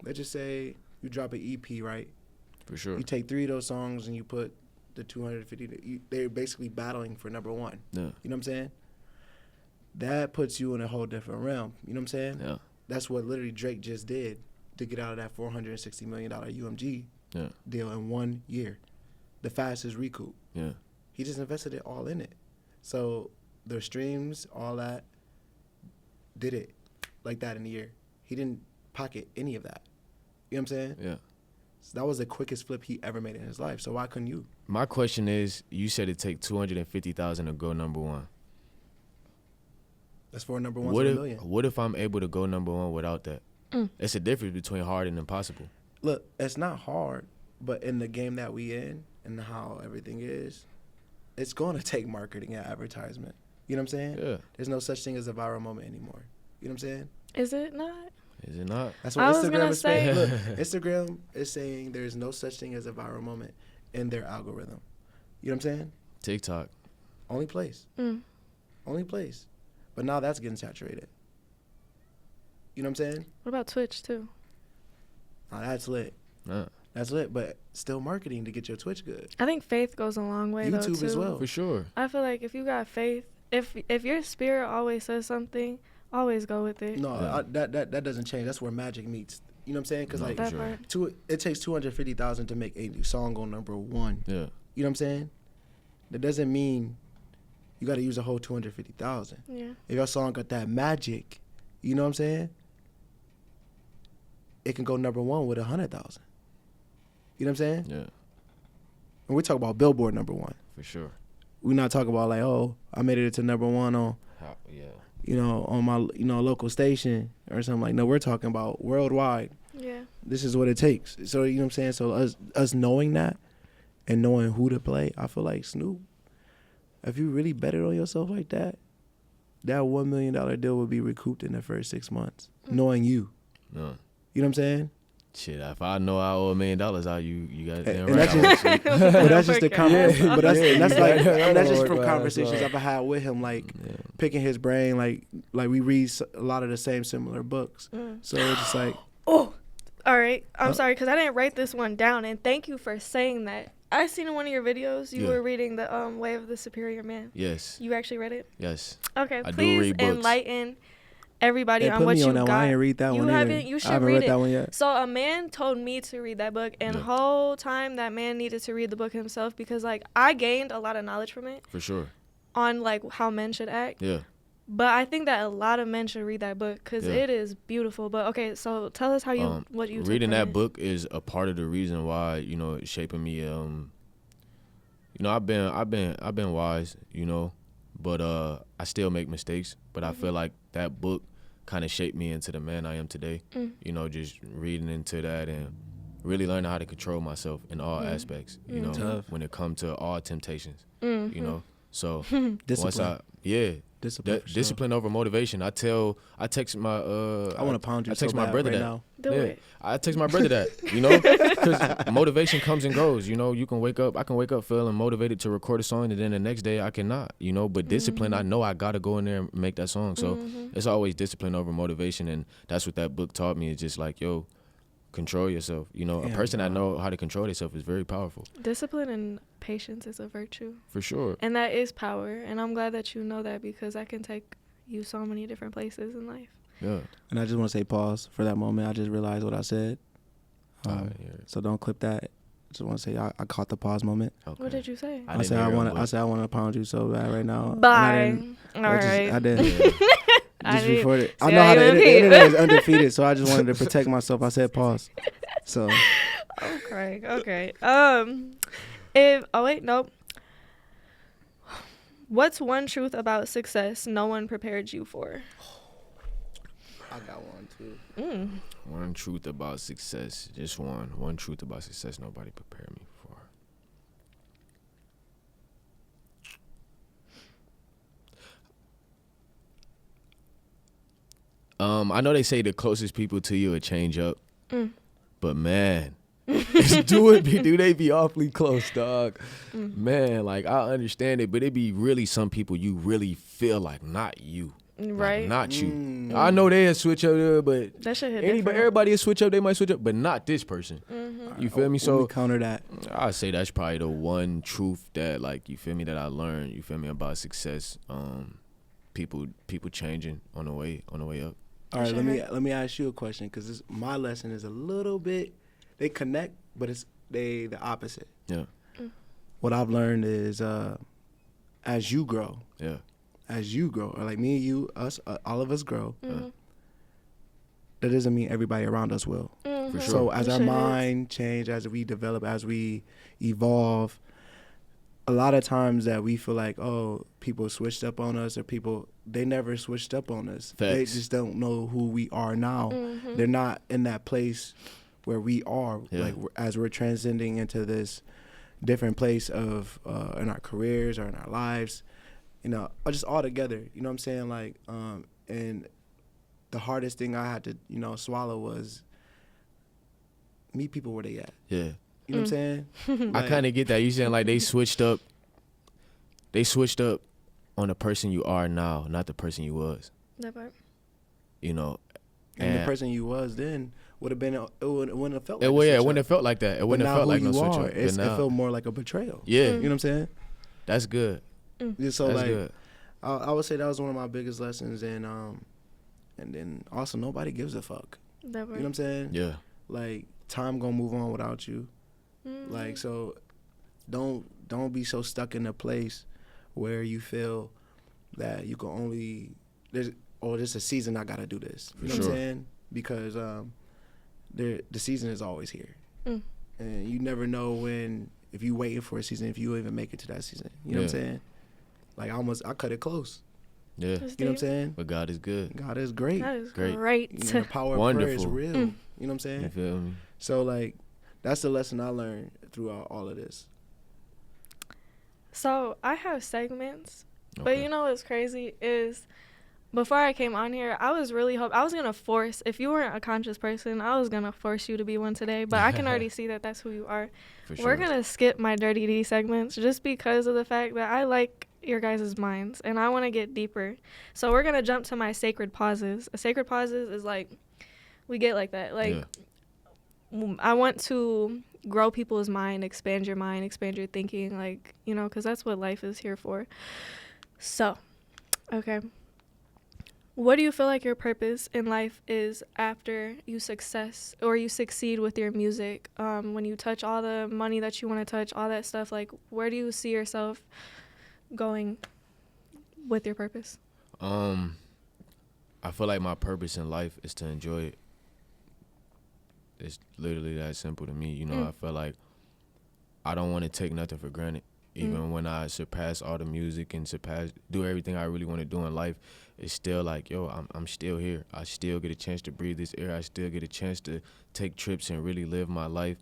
Let's just say you drop an EP, right? For sure. You take 3 of those songs and you put the 250. They're basically battling for number one. Yeah. You know what I'm saying? That puts you in a whole different realm. You know what I'm saying? Yeah. That's what literally Drake just did to get out of that $460 million UMG deal in 1 year. The fastest recoup. Yeah. He just invested it all in it. So the streams, all that, did it like that in a year. He didn't pocket any of that. You know what I'm saying? Yeah. So that was the quickest flip he ever made in his life. So why couldn't you? My question is, you said it take $250,000 to go number one. That's for number one What to if $1 million. what if I'm able to go number one without that? It's a difference between hard and impossible. Look, it's not hard, But in the game that we in and how everything is, it's going to take marketing and advertisement. You know what I'm saying? Yeah. There's no such thing as a viral moment anymore. You know what I'm saying? Is it not? Is it not? That's what I was Instagram gonna is saying. say- Look, Instagram is saying there's no such thing as a viral moment in their algorithm. You know what I'm saying? TikTok. Only place. Only place. But now that's getting saturated. You know what I'm saying? What about Twitch too? Now that's lit. That's lit, but still marketing to get your Twitch good. I think faith goes a long way though YouTube too. as well. For sure. I feel like if you got faith, if your spirit always says something, always go with it. No, Yeah. that doesn't change. That's where magic meets. You know what I'm saying? Because No, like for That sure. part. it takes 250,000 to make a song on number one. Yeah. You know what I'm saying? That doesn't mean you got to use a whole 250,000. Yeah. If your song got that magic, you know what I'm saying? It can go number one with 100,000. You know what I'm saying? Yeah. And we're talking about Billboard number one. For sure. We're not talking about like, oh, I made it to number one on, Yeah. you know, on my, you know, local station or something like. No, we're talking about worldwide. Yeah. This is what it takes. So you know what I'm saying. So us knowing that and knowing who to play, I feel like Snoop. If you really bet it on yourself like that, that $1 million deal would be recouped in the first 6 months. Knowing you, No. you know what I'm saying. Shit, if I know I owe $1 million, you got it damn And right. that's I just- would sleep. But that's just the Yeah. conversation. But that's like that's just from Work conversations well. I've had with him, like Yeah. picking his brain, like we read a lot of the same similar books. So it's just like, Oh, all right. I'm Huh? sorry because I didn't write this one down, and thank you for saying that. I seen in one of your videos you Yeah. were reading the Way of the Superior Man. Yes. You actually read it? Yes. Okay, I do please read books. enlighten everybody hey, on put what me you on that got. one. I ain't read that You one haven't- either. you should I haven't read read it. that one yet. So a man told me to read that book, and Yeah. whole time that man needed to read the book himself because like I gained a lot of knowledge from it For sure. on like how men should act. Yeah. But I think that a lot of men should read that book because Yeah. it is beautiful. But okay, so tell us how you what you took reading from that it. book is a part of the reason why, you know, it's shaping me. You know, I've been wise, you know, but I still make mistakes. But I feel like that book kind of shaped me into the man I am today. You know, just reading into that and really learning how to control myself in all aspects. You know, Tough. when it comes to all temptations. You know, so Discipline. Discipline. for sure. discipline over motivation. I text my I want to pound you I so text my bad brother right that. now. Do it. I text my brother that, you know, because motivation comes and goes. You know, I can wake up feeling motivated to record a song, and then the next day I cannot, you know. But discipline, I know I got to go in there and make that song. So it's always discipline over motivation, and that's what that book taught me. It's just like, yo, control yourself. You know, a Yeah, person that bro. know how to control themselves is very powerful, Discipline and patience is a virtue, for sure. and that is power. And I'm glad that you know that because that can take you so many different places in life. Yeah. And I just want to say pause for that moment. I just realized what I said. Yeah. So don't clip that. Just want to say I caught the pause moment. Okay. What did you say? I I didn't said I hear want him, to. I said I want to pound you so bad right now. And I Bye. didn't- All I just- right. I didn't. I Just didn't- before it. I See know how how you the repeat. internet is undefeated, so I just wanted to protect myself. I said pause. So Okay. Okay. Nope. What's one truth about success no one prepared you for? I got one too. One truth about success, just one. One truth about success nobody prepared me for. I know they say the closest people to you will change up, but man, do they be awfully close, dog. Man, like I understand it, but it be really some people you really feel like not you. Like, Right. not you. I know they'll switch up there, but That should hit different. everybody will switch up. They might switch up, but not this person. You feel me? Let So counter that. I say that's probably the one truth that, like, you feel me, that I learned. You feel me, about success. People changing on the way up. All right, Sure. let me ask you a question because my lesson is a little bit. They connect, but it's the opposite. Yeah, What I've learned is as you grow, yeah, or like me and you, us, all of us grow. That doesn't mean everybody around us will. for sure. So as our Sure is. mind change, as we develop, as we evolve, a lot of times that we feel like, oh, people switched up on us, or they never switched up on us. They Facts. just don't know who we are now. They're not in that place where we are, like as we're transcending into this different place of in our careers or in our lives, you know, or just all together. You know what I'm saying? Like, and the hardest thing I had to, you know, swallow was meet people where they at. Yeah. You know what I'm saying? I kind of get that. You saying like they switched up on the person you are now, not the person you was. That part. You know. And the person you was then would have been, it wouldn't have felt like it wouldn't have felt like that. It wouldn't have felt like no switch up. It felt more like a betrayal. Yeah. You know what I'm saying? That's good. Yeah, so that's like, good. I would say that was one of my biggest lessons, and then also nobody gives a fuck. That part. You know what I'm saying? Yeah. Like, time gonna move on without you. Like, so don't be so stuck in a place where you feel that you can only there's a season I gotta do this. You know what I'm saying? Because the season is always here, and you never know when, if you waiting for a season, if you even make it to that season. You know what I'm saying? Like, I cut it close. Yeah. You know what I'm saying? But God is good. God is great. That is Great. great. You know, the power of prayer is real. You know what I'm saying? You feel me? So like, that's the lesson I learned throughout all of this. So I have segments, but you know what's crazy is, before I came on here, I was really I was gonna force, if you weren't a conscious person, I was gonna force you to be one today. But I can already see that that's who you are. For sure. We're gonna skip my Dirty D segments just because of the fact that I like your guys' minds and I want to get deeper. So we're gonna jump to my sacred pauses. A sacred pauses is like, we get like that. Like, I want to grow people's mind, expand your thinking, like, you know, because that's what life is here for. So, okay. What do you feel like your purpose in life is after you succeed with your music? When you touch all the money that you want to touch, all that stuff, like, where do you see yourself going with your purpose? I feel like my purpose in life is to enjoy it. It's literally that simple to me. You know, I feel like I don't want to take nothing for granted. Even when I surpass all the music and do everything I really want to do in life, it's still like, yo, I'm still here. I still get a chance to breathe this air. I still get a chance to take trips and really live my life.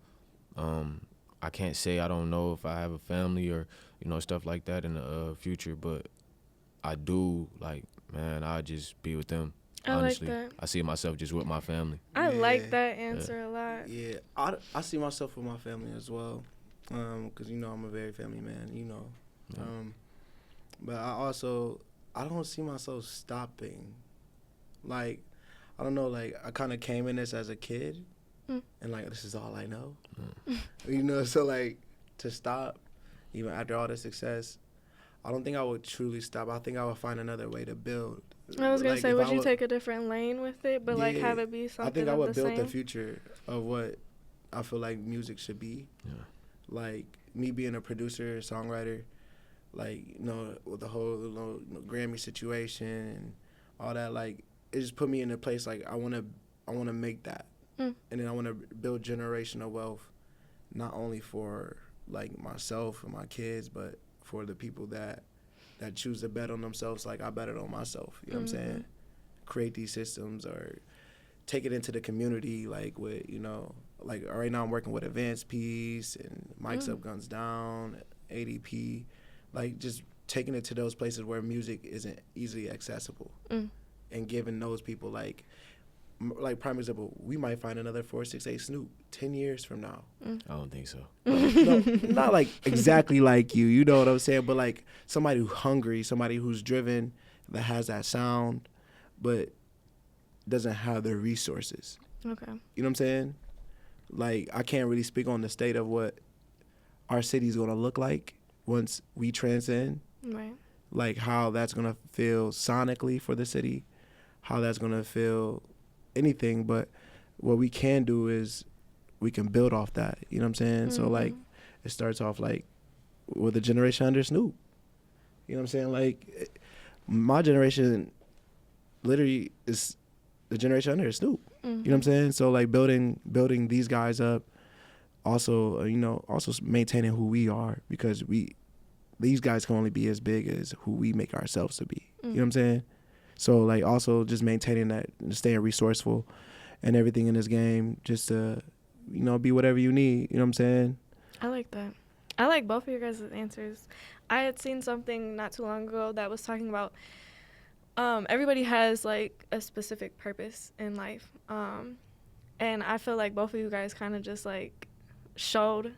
I can't say I don't know if I have a family or, you know, stuff like that in the future, but I do, like, man, I just be with them. Honestly, I like that. I see myself just with my family. I like that answer a lot. Yeah, I see myself with my family as well, because, you know, I'm a very family man, you know. But I don't see myself stopping. Like, I don't know, like, I kind of came in this as a kid, and, like, this is all I know. You know, so, like, to stop, even after all the success, I don't think I would truly stop. I think I would find another way to build. I was going like, to say, would you take a different lane with it, but, like, have it be something I think I would build same? the future of what I feel like music should be. Yeah. Like, me being a producer, songwriter, like, you know, with the whole, you know, Grammy situation and all that, like, it just put me in a place, like, I want to make that. And then I want to build generational wealth, not only for, like, myself and my kids, but for the people that choose to bet on themselves like I betted on myself. You know what I'm saying? Create these systems or take it into the community, like, with, you know, like, right now I'm working with Advanced Peace and Mike's Up Guns Down, ADP, like, just taking it to those places where music isn't easily accessible and giving those people, like prime example, we might find another 468 Snoop 10 years from now. I don't think so. No, not like exactly like you know what I'm saying, but like somebody who's hungry, somebody who's driven, that has that sound, but doesn't have the resources. Okay. You know what I'm saying? Like, I can't really speak on the state of what our city's gonna look like once we transcend. Right. Like, how that's gonna feel sonically for the city, how that's gonna feel anything, but what we can do is we can build off that. You know what I'm saying? So, like, it starts off, like, with the generation under Snoop. You know what I'm saying? Like, my generation literally is the generation under Snoop. You know what I'm saying? So, like, building these guys up, also, you know, also maintaining who we are, because these guys can only be as big as who we make ourselves to be. You know what I'm saying? So, like, also just maintaining that and staying resourceful and everything in this game, just to be whatever you need. You know what I'm saying? I like that. I like both of your guys' answers. I had seen something not too long ago that was talking about everybody has like a specific purpose in life. And I feel like both of you guys kind of just like showed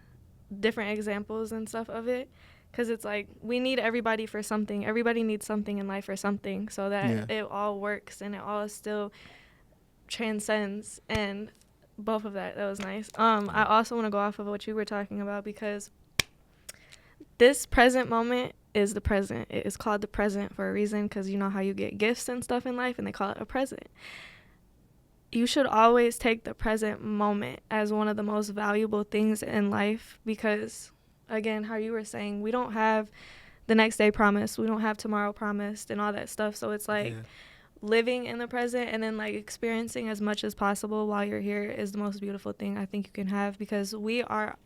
different examples and stuff of it. Because it's like we need everybody for something. Everybody needs something in life for something so that it all works and it all still transcends. And both of that was nice. I also want to go off of what you were talking about because this present moment is the present. It is called the present for a reason because you know how you get gifts and stuff in life and they call it a present. You should always take the present moment as one of the most valuable things in life because, again, how you were saying, we don't have the next day promised. We don't have tomorrow promised and all that stuff. So it's like living in the present and then like experiencing as much as possible while you're here is the most beautiful thing I think you can have because we are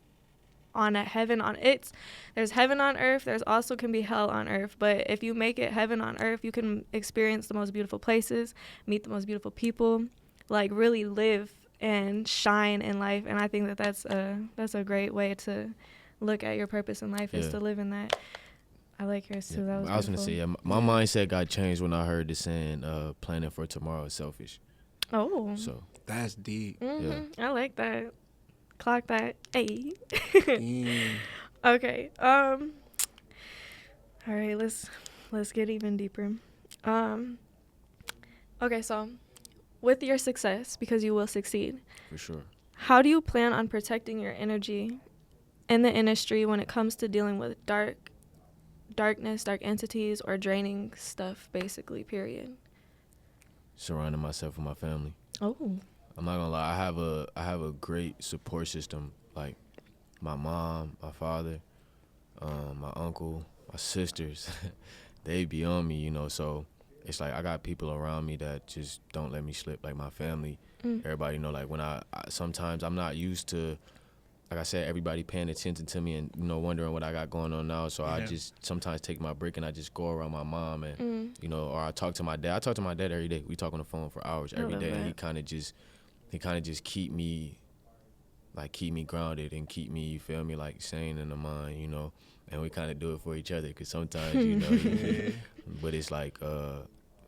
on a heaven on it's there's heaven on earth, there's also can be hell on earth, but if you make it heaven on earth you can experience the most beautiful places, meet the most beautiful people, like really live and shine in life. And I think that that's a great way to look at your purpose in life is to live in that. I like yours too. That was I was gonna say my mindset got changed when I heard the saying planning for tomorrow is selfish. Oh, so that's deep. I like that. Clock that. Hey. Okay. All right. Let's get even deeper. Okay. So, with your success, because you will succeed. For sure. How do you plan on protecting your energy in the industry when it comes to dealing with darkness, dark entities, or draining stuff? Basically, period. Surrounding myself with my family. Oh. I'm not gonna lie. I have a great support system. Like my mom, my father, my uncle, my sisters. They be on me, you know. So it's like I got people around me that just don't let me slip. Like my family, everybody know. Like when I sometimes I'm not used to. Like I said, everybody paying attention to me and wondering what I got going on now. So I just sometimes take my break and I just go around my mom and or I talk to my dad. I talk to my dad every day. We talk on the phone for hours every day, and he kind of just keep me grounded and keep me, you feel me, like sane in the mind, and we kind of do it for each other because sometimes, but it's like, for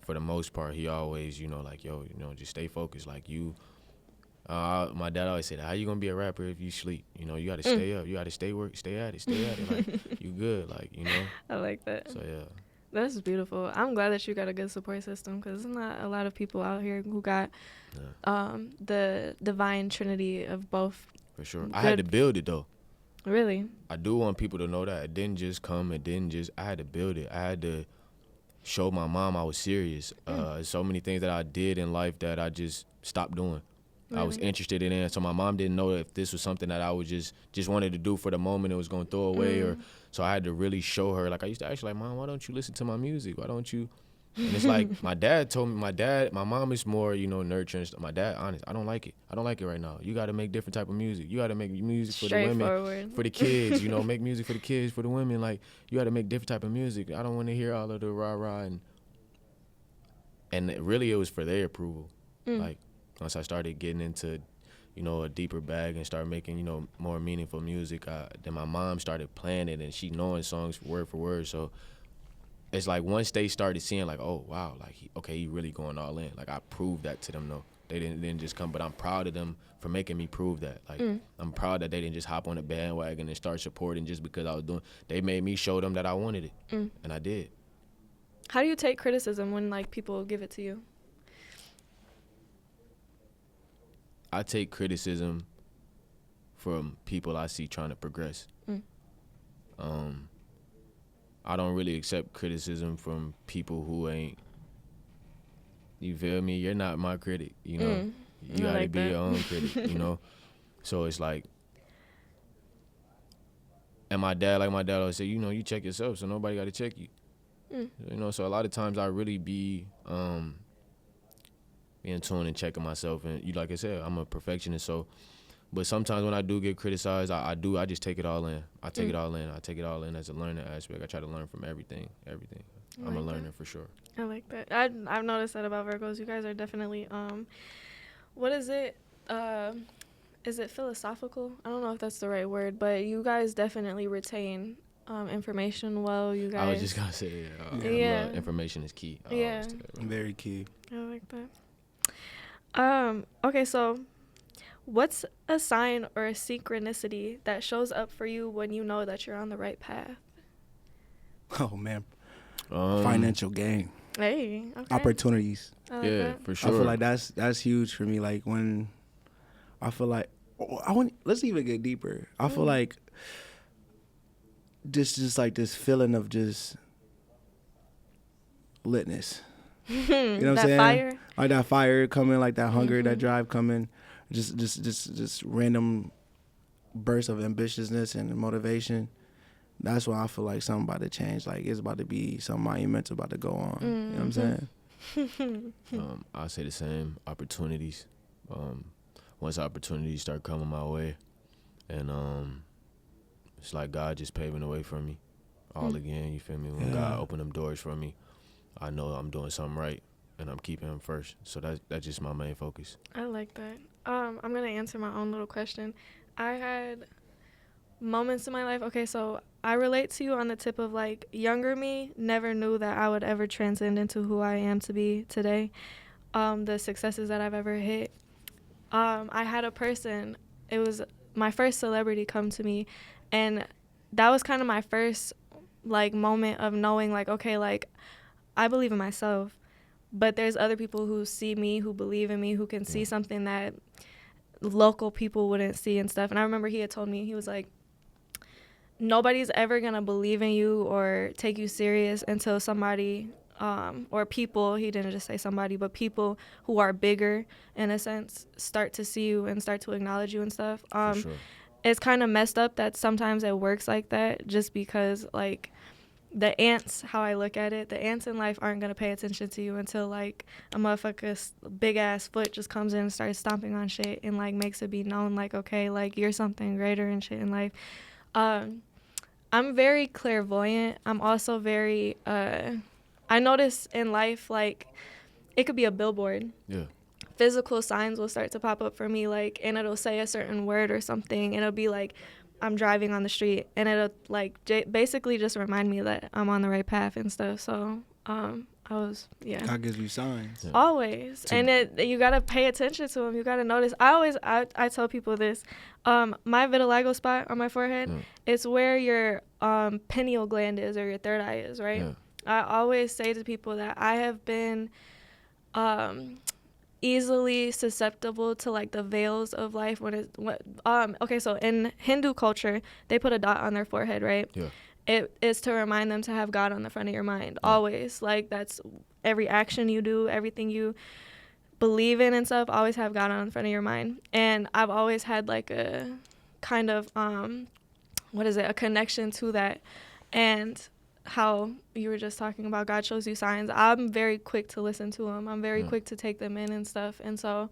the most part, he always, like, yo, just stay focused. Like you, my dad always said, how you gonna be a rapper if you sleep? You gotta stay up, you gotta stay at it, like you good, like, I like that. So yeah. That's beautiful. I'm glad that you got a good support system because there's not a lot of people out here who got the divine trinity of both. For sure. I had to build it, though. Really? I do want people to know that it didn't just come. I had to build it. I had to show my mom I was serious. So many things that I did in life that I just stopped doing. Really? I was interested in it. So my mom didn't know if this was something that I would just wanted to do for the moment and was going to throw away. So I had to really show her. Like I used to ask her, like, Mom, why don't you listen to my music? Why don't you? And it's like my dad told me, my mom is more, nurturing. My dad, honest, I don't like it. I don't like it right now. You got to make different type of music. You got to make music for the women, for the kids, make music for the kids, for the women. Like, you got to make different type of music. I don't want to hear all of the rah-rah. And really, it was for their approval. Like, once I started getting into, a deeper bag and started making, more meaningful music, then my mom started playing it and she knowing songs word for word. So it's like once they started seeing like, oh, wow, like, he really going all in. Like, I proved that to them, though. They didn't just come, but I'm proud of them for making me prove that. Like, I'm proud that they didn't just hop on the bandwagon and start supporting just because I was doing. They made me show them that I wanted it, and I did. How do you take criticism when, like, people give it to you? I take criticism from people I see trying to progress. I don't really accept criticism from people who ain't, you feel me? You're not my critic, You gotta like be your own critic, So it's like, and my dad always say, you check yourself, so nobody gotta check you. So a lot of times I really be in tune and checking myself, and like I said, I'm a perfectionist, so. But sometimes when I do get criticized, I just take it all in. I take it all in. I take it all in as a learning aspect. I try to learn from everything. I'm a learner for sure. I like that. I've noticed that about Virgos. You guys are definitely, what is it? is it philosophical? I don't know if that's the right word, but you guys definitely retain information well. You guys. I was just gonna say, Yeah. information is key. I Yeah. always do that, bro. Very key. I like that. Okay, so what's a sign or a synchronicity that shows up for you when you know that you're on the right path? Oh man, financial gain, Hey, okay. opportunities. I like Yeah, that. for sure. I feel like that's huge for me. Like when I feel like let's even get deeper. I feel like just like this feeling of just litness. You know what I'm that saying? fire. Like that fire coming, like that hunger, that drive coming, just random bursts of ambitiousness and motivation. That's when I feel like something about to change. Like it's about to be something monumental about to go on. You know what I'm saying? I'll say the same. Opportunities. Once opportunities start coming my way, and it's like God just paving the way for me all again. You feel me? When God opened them doors for me, I know I'm doing something right, and I'm keeping Him first. So that's just my main focus. I like that. I'm gonna answer my own little question. I had moments in my life. Okay, so I relate to you on the tip of like younger me never knew that I would ever transcend into who I am to be today. The successes that I've ever hit. I had a person. It was my first celebrity come to me, and that was kind of my first like moment of knowing like, okay, like I believe in myself, but there's other people who see me, who believe in me, who can see something that local people wouldn't see and stuff. And I remember he had told me, he was like, nobody's ever going to believe in you or take you serious until somebody or people, he didn't just say somebody, but people who are bigger in a sense start to see you and start to acknowledge you and stuff. For sure. It's kind of messed up that sometimes it works like that just because like the ants, how I look at it, the ants in life aren't going to pay attention to you until like a motherfucker's big ass foot just comes in and starts stomping on shit and like makes it be known like, okay, like you're something greater and shit in life. I'm very clairvoyant. I'm also very, I notice in life, like it could be a billboard. Yeah. Physical signs will start to pop up for me, like, and it'll say a certain word or something, and it'll be like, I'm driving on the street, and it'll like basically just remind me that I'm on the right path and stuff. So I was God gives you signs. Yeah. always, and you gotta pay attention to them. You gotta notice. I tell people this. My vitiligo spot on my forehead, it's where your pineal gland is or your third eye is, right? Yeah. I always say to people that I have been easily susceptible to like the veils of life okay, so in Hindu culture they put a dot on their forehead, right? Yeah. It is to remind them to have God on the front of your mind always. Like that's every action you do, everything you believe in and stuff, always have God on the front of your mind. And I've always had like a kind of a connection to that. And how you were just talking about God shows you signs. I'm very quick to listen to them. I'm very quick to take them in and stuff. And so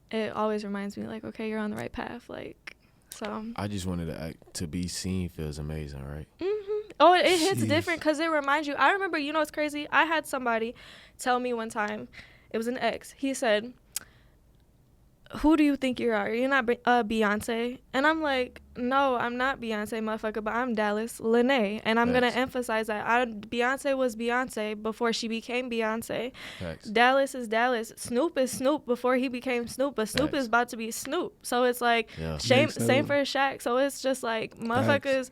it always reminds me like, okay, you're on the right path. Like, so. I just wanted to be seen feels amazing, right? Mm-hmm. Oh, it hits Jeez. different because it reminds you. I remember, you know what's crazy? I had somebody tell me one time, it was an ex. He said, who do you think you are? You're not Beyonce. And I'm like, no, I'm not Beyonce, motherfucker, but I'm Dallas Lynnae. And I'm going to emphasize that. Beyonce was Beyonce before she became Beyonce. Facts. Dallas is Dallas. Snoop is Snoop before he became Snoop, but Snoop Facts. is about to be Snoop. So it's like, Yeah. same Makes sense. for Shaq. So it's just like, motherfuckers,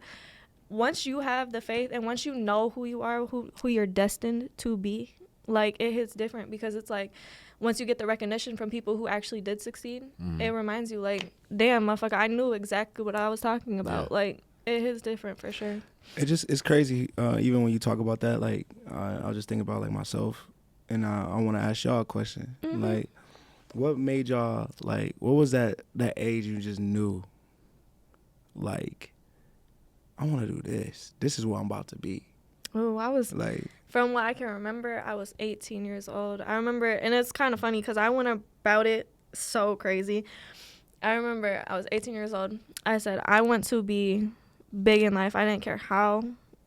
once you have the faith and once you know who you are, who you're destined to be, like, it hits different because it's like, once you get the recognition from people who actually did succeed, it reminds you, like, damn, motherfucker, I knew exactly what I was talking about. Yeah. Like, it hits different for sure. It's crazy. Even when you talk about that, like I'll just think about like myself, and I want to ask y'all a question. Like, what made y'all like? What was that age you just knew? Like, I want to do this. This is what I'm about to be. Oh, I was Like, from what I can remember, I was 18 years old. I remember, and it's kind of funny because I went about it so crazy. I remember I was 18 years old. I said, I want to be big in life. I didn't care how,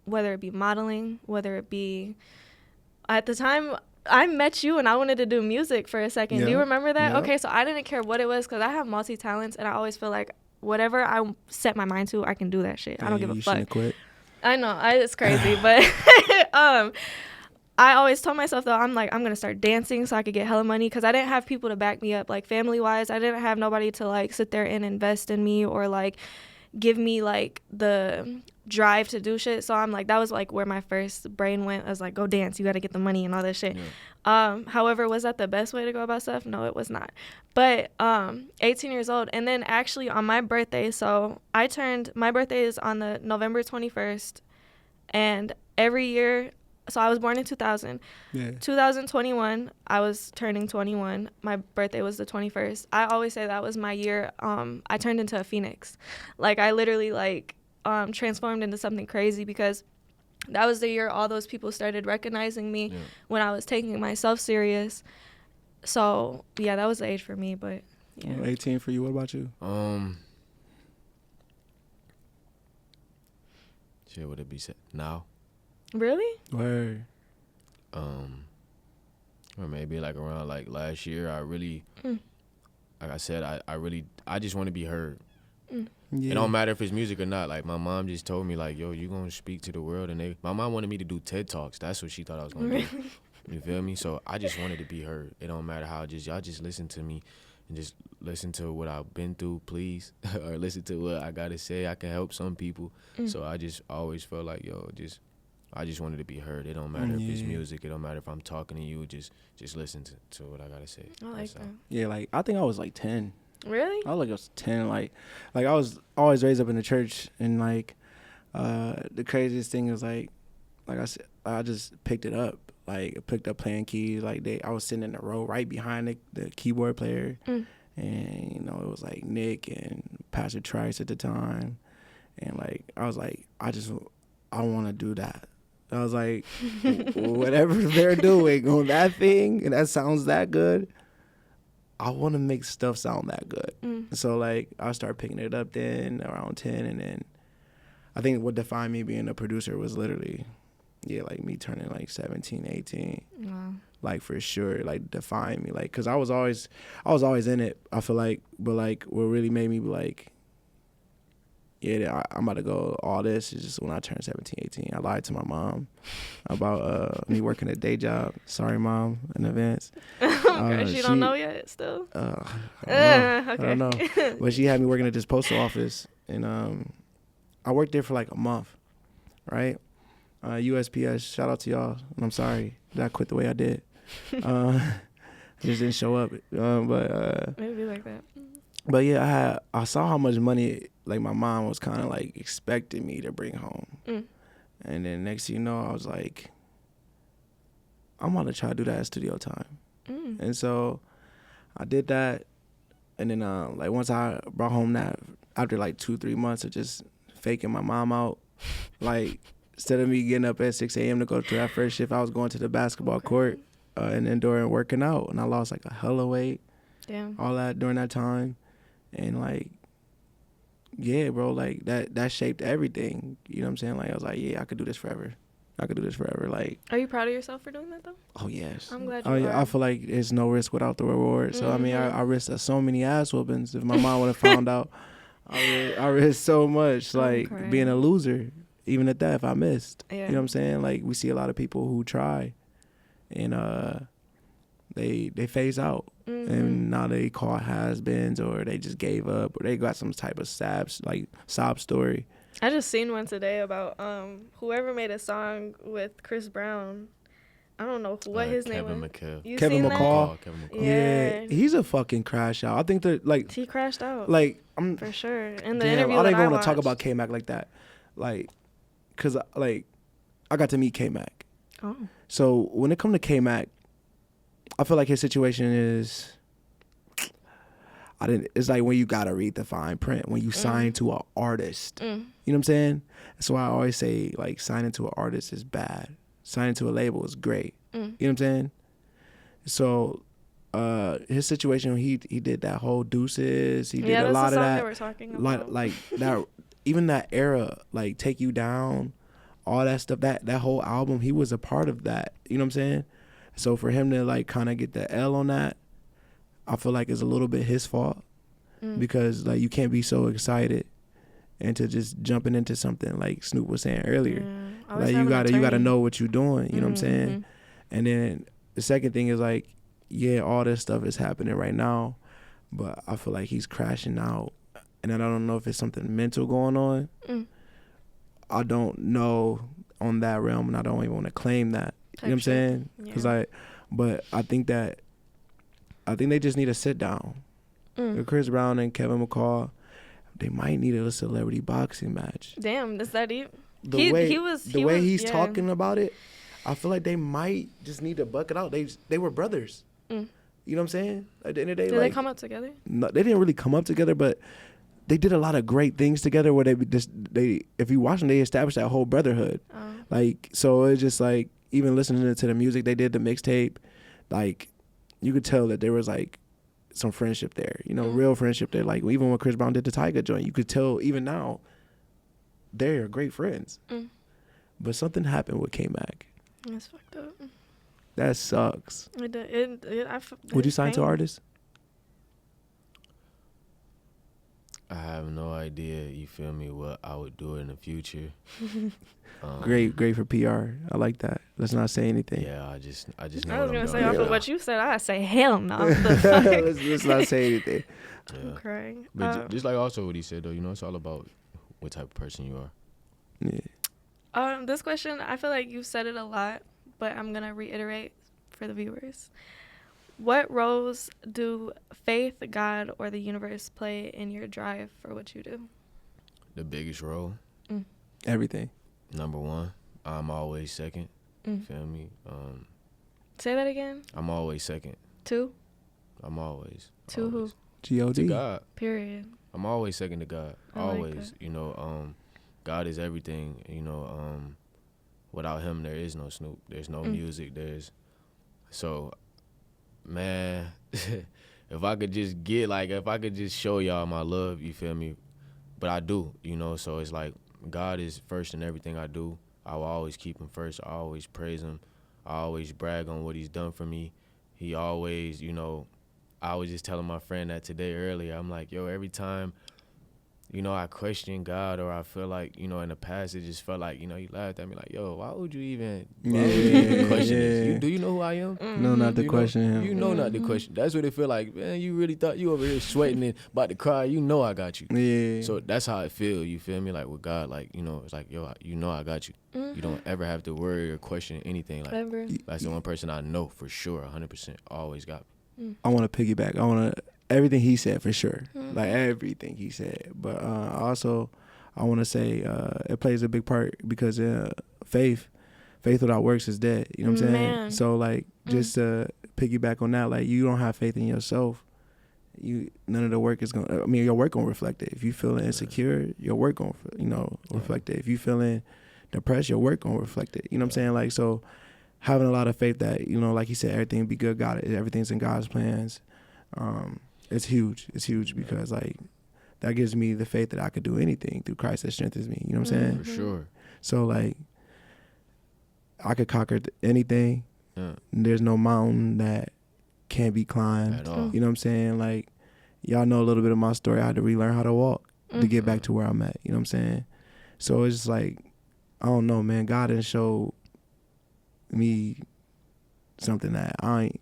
whether it be modeling, whether it be, at the time, I met you and I wanted to do music for a second. Do you remember that? Yeah. Okay, so I didn't care what it was because I have multi-talents and I always feel like whatever I set my mind to, I can do that shit. I don't give a You fuck. shouldn't quit. I know, it's crazy, but I always told myself, though, I'm like, I'm going to start dancing so I could get hella money because I didn't have people to back me up, like, family-wise. I didn't have nobody to, like, sit there and invest in me or, like, give me, like, the drive to do shit. So I'm like, that was, like, where my first brain went. I was like, go dance. You got to get the money and all this shit. Yeah. However, was that the best way to go about stuff? No, it was not. But 18 years old. And then actually on my birthday, so my birthday is on the November 21st. And every year, so I was born in 2000. Yeah. 2021, I was turning 21. My birthday was the 21st. I always say that was my year. I turned into a phoenix. Like, I literally, like, transformed into something crazy because that was the year all those people started recognizing me when I was taking myself serious. So, yeah, that was the age for me, but, yeah. 18 for you. What about you? Shit, would it be now? Really? Word. Or maybe like around like last year, I really, like I said, I just want to be heard. Yeah. It don't matter if it's music or not. Like, my mom just told me, like, yo, you gonna speak to the world, and my mom wanted me to do TED Talks. That's what she thought I was gonna do. You feel me? So I just wanted to be heard. It don't matter how. Y'all just listen to me, and just listen to what I've been through, please, or listen to what I gotta say. I can help some people. So I just always felt like, yo, I just wanted to be heard. It don't matter if it's music. It don't matter if I'm talking to you. Just listen to what I gotta say. I like that. Yeah, like, I think I was like 10. Really? I was 10. Like I was always raised up in the church, and like the craziest thing is like I said, I just picked it up. Like, I picked up playing keys. Like, I was sitting in the row right behind the keyboard player, and you know, it was like Nick and Pastor Trice at the time, and like I was like, I want to do that. I was like, whatever they're doing on that thing, and that sounds that good, I want to make stuff sound that good. So, like, I started picking it up then around 10, and then I think what defined me being a producer was literally, like, me turning, like, 17, 18. Wow. Like, for sure, like, defined me. Like, because I was always in it, I feel like, but, like, what really made me be like, yeah, I'm about to go all this is just when I turned 17, 18. I lied to my mom about me working a day job. Sorry, Mom, in advance. She don't know yet still? I don't know. But she had me working at this postal office, and I worked there for like a month, right? USPS, shout out to y'all, and I'm sorry that I quit the way I did. Just didn't show up. But maybe like that. But yeah, I saw how much money, like, my mom was kind of like expecting me to bring home. And then next thing you know, I was like, I'm gonna try to do that at studio time. And so I did that, and then like, once I brought home that, after like 2-3 months of just faking my mom out, like, instead of me getting up at 6 a.m. to go to that first shift, I was going to the basketball court and indoor and working out, and I lost like a hella weight. Damn. All that during that time. And like, yeah, bro, like that shaped everything. You know what I'm saying? Like, I was like, yeah, I could do this forever. Like, are you proud of yourself for doing that though? Oh yes. I'm glad you are. I feel like there's no risk without the reward. So I mean, I risked so many ass whoopings. If my mom would have found out, I risked so much, like, being a loser. Even at that, if I missed, you know what I'm saying? Like, we see a lot of people who try, and they phase out. And now they call has-beens, or they just gave up, or they got some type of sob story. I just seen one today about whoever made a song with Chris Brown. I don't know what his name was. Kevin McCall. Yeah, he's a fucking crash out. I think that, like, he crashed out. Like, for sure. In the interview I that don't I even want watched. to talk about K-Mac like that, like, cause like, I got to meet K-Mac. Oh. So when it come to K-Mac, I feel like his situation is, it's like when you gotta read the fine print, when you sign to an artist. You know what I'm saying? That's why I always say, like, signing to an artist is bad. Signing to a label is great. You know what I'm saying? So his situation, he did that whole Deuces. He did a lot of that. That we're talking about. Like that, even that era, like Take You Down, all that stuff, that whole album, he was a part of that. You know what I'm saying? So for him to like kind of get the L on that, I feel like it's a little bit his fault because like you can't be so excited into just jumping into something like Snoop was saying earlier. Like you gotta know what you're doing. You know what I'm saying? And then the second thing is like, yeah, all this stuff is happening right now, but I feel like he's crashing out, and then I don't know if it's something mental going on. I don't know on that realm, and I don't even want to claim that. You know what I'm saying? Because but I think they just need to sit down. Chris Brown and Kevin McCall, they might need a celebrity boxing match. Damn, is that deep? The way he's talking about it, I feel like they might just need to buck it out. They were brothers. You know what I'm saying? At the end of the day, did they come up together? No, they didn't really come up together, but they did a lot of great things together. Where they if you watch them, they established that whole brotherhood. Like so, it's just like even listening to the music they did, the mixtape, like you could tell that there was like some friendship there. You know, real friendship there. Like even when Chris Brown did the Tiger joint, you could tell even now they're great friends. But something happened with K-Mac. That's fucked up. That sucks. Would you sign to artists? I have no idea, you feel me, what I would do in the future. Great for PR. I like that. Let's not say anything. Yeah, I just know I was what gonna I'm say doing. off of what you said, I say hell no. Let's not say anything. I'm crying. But just like also what he said though, you know, it's all about what type of person you are. Yeah. This question, I feel like you've said it a lot, but I'm gonna reiterate for the viewers. What roles do faith, God, or the universe play in your drive for what you do? The biggest role. Everything. Number one, I'm always second. Feel me? Say that again. I'm always second. Two? I'm always. To always. who? G-O-D. To God. Period. I'm always second to God. I like Always. that. You know, God is everything. You know, without him there is no Snoop. There's no music. So man, if I could just show y'all my love, you feel me? But I do, you know, so it's like God is first in everything I do. I will always keep him first. I always praise him. I always brag on what he's done for me. He always, you know, I was just telling my friend that today earlier. I'm like, yo, every time, you know, I question God or I feel like, you know, in the past it just felt like, you know, he laughed at me like, yo, why would you even question this? Do you know who I am? No, not to question him. You know not to question. That's what it feel like. Man, you really thought you over here sweating and about to cry. You know I got you. Yeah. So that's how I feel, you feel me? Like with God, like, you know, it's like, yo, you know I got you. You don't ever have to worry or question anything. Like Ever. that's the one person I know for sure, 100%, always got me. I want to piggyback. Everything he said for sure. Like everything he said. But also, I want to say it plays a big part because faith without works is dead. You know what I'm saying? Man. So like just to piggyback on that, like you don't have faith in yourself. None of the work is gonna. I mean, your work gonna reflect it. If you feeling insecure, your work gonna reflect it. If you feeling depressed, your work gonna reflect it. You know what I'm saying? Like so, having a lot of faith that you know, like he said, everything be good. Everything's in God's plans. It's huge. It's huge because like that gives me the faith that I could do anything through Christ that strengthens me. You know what I'm saying? For sure. So like I could conquer anything. There's no mountain that can't be climbed. At all. You know what I'm saying? Like y'all know a little bit of my story. I had to relearn how to walk to get back to where I'm at. You know what I'm saying? So it's just like I don't know, man. God didn't show me something that I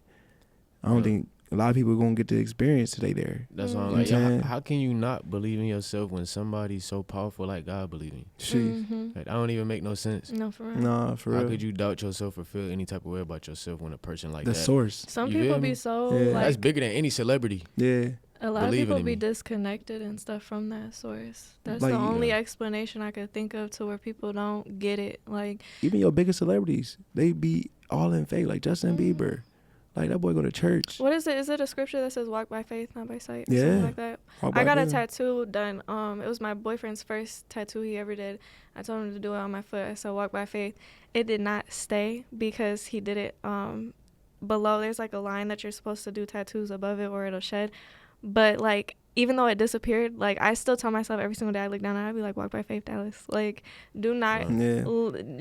don't think a lot of people are gonna get to experience today there. That's why I'm like, yo, how can you not believe in yourself when somebody's so powerful like God believe in you? Like, that don't even make no sense. No, for real. Nah, for real. How could you doubt yourself or feel any type of way about yourself when a person like the that? source. Some You people feel be me? so Yeah. like That's bigger than any celebrity. Yeah. a lot of believing people in be me. disconnected and stuff from that source. That's Like, the only yeah. explanation I could think of to where people don't get it. Like Even your biggest celebrities, they be all in faith. Like Justin Bieber. Like that boy go to church. what is it? Is it a scripture that says walk by faith, not by sight? Or Yeah. something like that. All by I got a faith. tattoo done. It was my boyfriend's first tattoo he ever did. I told him to do it on my foot. I said walk by faith. It did not stay because he did it below. There's like a line that you're supposed to do tattoos above it or it'll shed. But like even though it disappeared, like, I still tell myself every single day I look down and I'd be like, walk by faith, Dallas. Like, do not,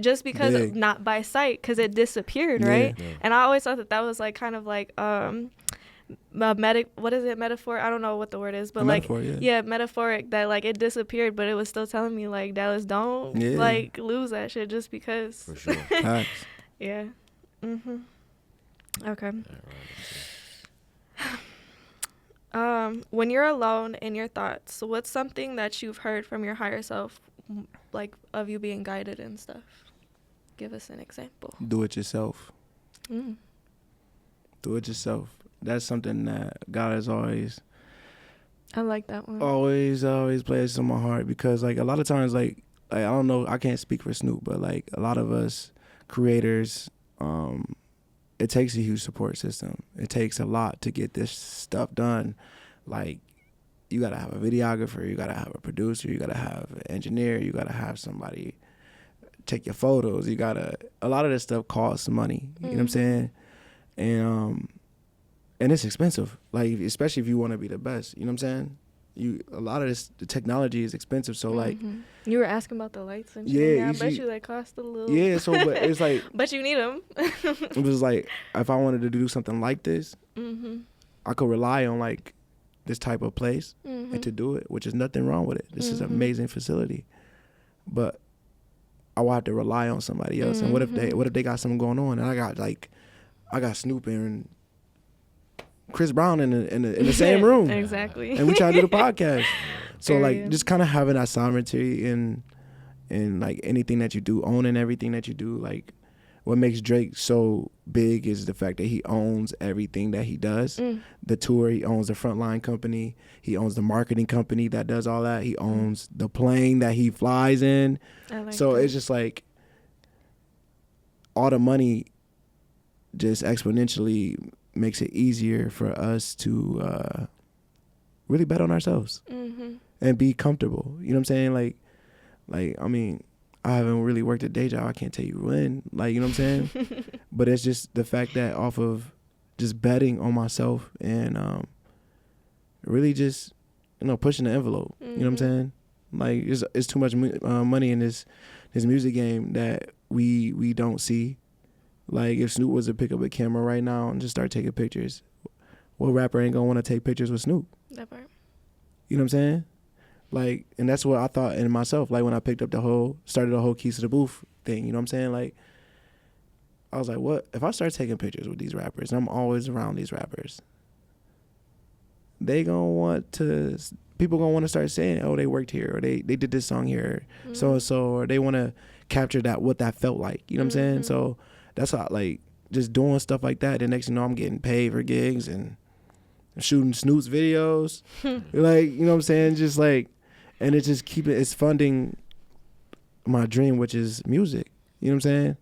just because of not by sight, because it disappeared, right? Yeah. And I always thought that was, like, kind of like, what is it, metaphor? I don't know what the word is, but, like, metaphor, metaphoric, that, like, it disappeared, but it was still telling me, like, Dallas, don't, like, lose that shit just because. For sure. Yeah. Mm-hmm. Okay. When you're alone in your thoughts, what's something that you've heard from your higher self, like, of you being guided and stuff? Give us an example. Do it yourself. Do it yourself. That's something that God has always. I like that one. Always plays on my heart, because, like, a lot of times, like I don't know, I can't speak for Snoop, but, like, a lot of us creators, it takes a huge support system. It takes a lot to get this stuff done. Like, you got to have a videographer, you got to have a producer, you got to have an engineer, you got to have somebody take your photos. A lot of this stuff costs money, you know what I'm saying? And it's expensive, like, especially if you want to be the best, you know what I'm saying? A lot of the technology is expensive, so like. You were asking about the lights and shit. Yeah, I bet you they cost a little. Yeah, so but it's like. But you need them. It was like, if I wanted to do something like this, I could rely on, like, this type of place and to do it, which is nothing wrong with it. This is an amazing facility, but I will have to rely on somebody else. And what if they got something going on, and I got Snoop and Chris Brown in the same room. Exactly. And we try to do the podcast. So like, just kind of having that sovereignty in like anything that you do, owning everything that you do. Like, what makes Drake so big is the fact that he owns everything that he does. The tour, he owns the frontline company, he owns the marketing company that does all that, he owns the plane that he flies in. So it's just like all the money just exponentially makes it easier for us to really bet on ourselves and be comfortable. You know what I'm saying? Like, I mean, I haven't really worked a day job. I can't tell you when, like, you know what I'm saying? But it's just the fact that off of just betting on myself and really just, you know, pushing the envelope. You know what I'm saying? Like, it's too much money in this music game that we don't see. Like, if Snoop was to pick up a camera right now and just start taking pictures, what rapper ain't gonna want to take pictures with Snoop? That part. You know what I'm saying? Like, and that's what I thought in myself. Like, when I started the whole Keys to the Booth thing, you know what I'm saying? Like, I was like, what if I start taking pictures with these rappers and I'm always around these rappers? People gonna want to start saying, oh, they worked here, or they did this song here, so and so, or they want to capture what that felt like. You know what I'm saying? So that's how, like, just doing stuff like that. The next thing you know, I'm getting paid for gigs and shooting Snoop's videos. Like, you know what I'm saying? Just like, and it's funding my dream, which is music. You know what I'm saying?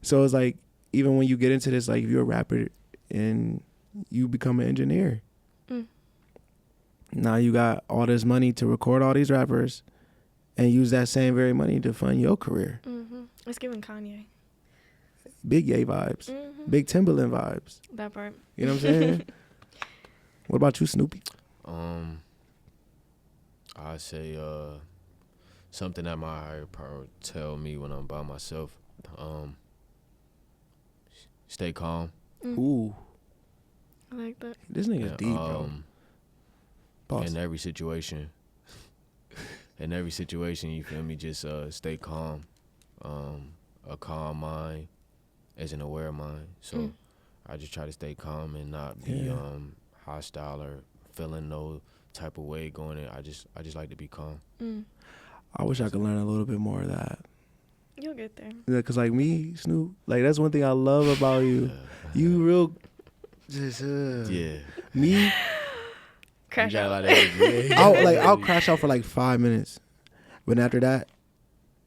So it's like, even when you get into this, like, if you're a rapper and you become an engineer, now you got all this money to record all these rappers and use that same very money to fund your career. It's giving Kanye. Big Ye vibes. Big Timberland vibes. That part. You know what I'm saying? What about you, Snoopy? I say something that my higher power tell me when I'm by myself. Stay calm. Ooh. I like that. This nigga's deep, bro. In every situation, you feel me? Just stay calm. A calm mind is an aware mind. So I just try to stay calm and not be hostile or feeling no type of way going in. I just like to be calm. I wish I could learn a little bit more of that. You'll get there. Yeah, cause like me, Snoop, like, that's one thing I love about you. You real, just me. Crash out. I'll crash out for like 5 minutes, but after that,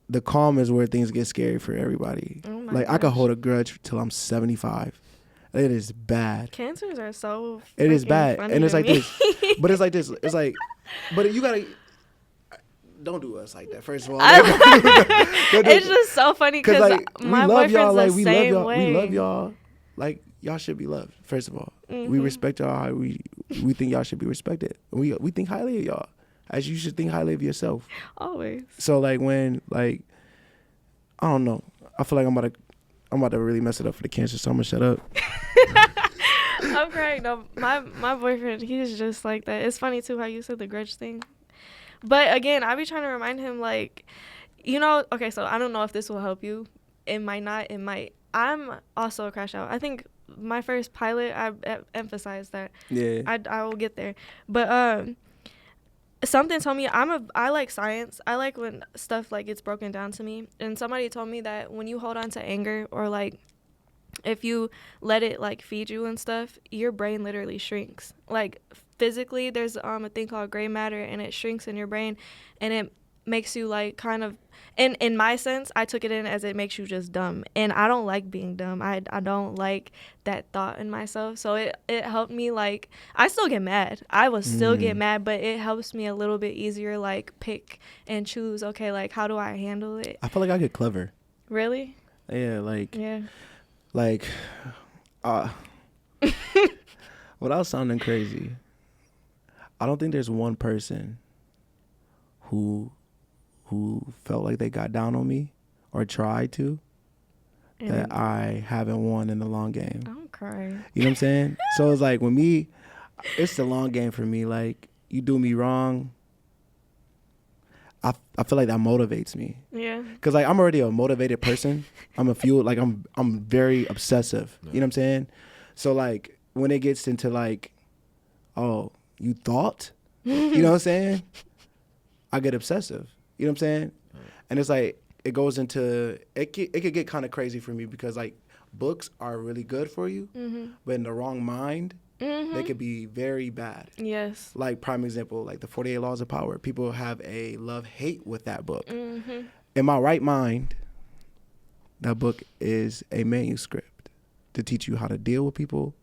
the calm is where things get scary for everybody. Oh my like, gosh. I could hold a grudge till I'm 75. It is bad. Cancers are so. It is bad, and it's like me. this. But it's like this. It's like, but you gotta. Don't do us like that. First of all, it's just so funny because like, my we love boyfriend's y'all. Like, the same way. We love y'all. Like, y'all should be loved. First of all, we respect y'all. we think y'all should be respected. We think highly of y'all, as you should think highly of yourself. Always. So like when like I don't know, I feel like I'm about to really mess it up for the cancer, so I'm gonna shut up. I'm crying. No, my boyfriend, he's just like that. It's funny too how you said the grudge thing. But again, I be trying to remind him, like, you know, okay, so I don't know if this will help you. It might not. It might. I'm also a crash out. I think my first pilot, I emphasized that. Yeah. I will get there. But something told me I like science. I like when stuff like gets broken down to me. And somebody told me that when you hold on to anger or like if you let it like feed you and stuff, your brain literally shrinks. Like physically, there's a thing called gray matter, and it shrinks in your brain, and it makes you like kind of. In my sense, I took it in as it makes you just dumb, and I don't like being dumb. I don't like that thought in myself. So it helped me, like, I still get mad. I will still get mad, but it helps me a little bit easier, like pick and choose. Okay, like how do I handle it? I feel like I get clever. Really? Yeah, like. Yeah. Like, without sounding crazy, I don't think there's one person who felt like they got down on me or tried to that I haven't won in the long game. I'm crying. You know what I'm saying? So it's like, with me, it's the long game for me. Like, you do me wrong, I feel like that motivates me. Yeah. Cause like I'm already a motivated person. I'm a fuel. Like I'm very obsessive. You know what I'm saying? So like when it gets into like, oh, you thought, you know what I'm saying? I get obsessive. You know what I'm saying? And it's like it goes into it could get kind of crazy for me because like books are really good for you, but in the wrong mind, they could be very bad. Yes. Like prime example, like the 48 Laws of Power. People have a love-hate with that book. Mm-hmm. In my right mind, that book is a manuscript to teach you how to deal with people.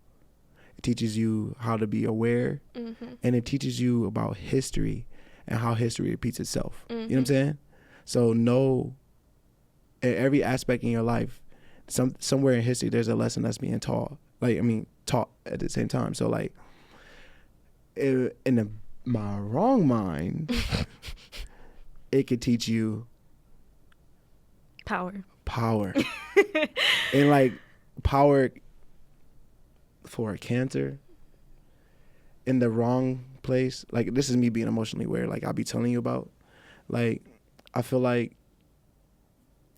It teaches you how to be aware, and it teaches you about history and how history repeats itself. You know what I'm saying? So know in every aspect in your life, somewhere in history, there's a lesson that's being taught. Taught at the same time. So like, my wrong mind, it could teach you power, and like power for a cancer in the wrong place. Like this is me being emotionally aware. Like I'll be telling you about. Like I feel like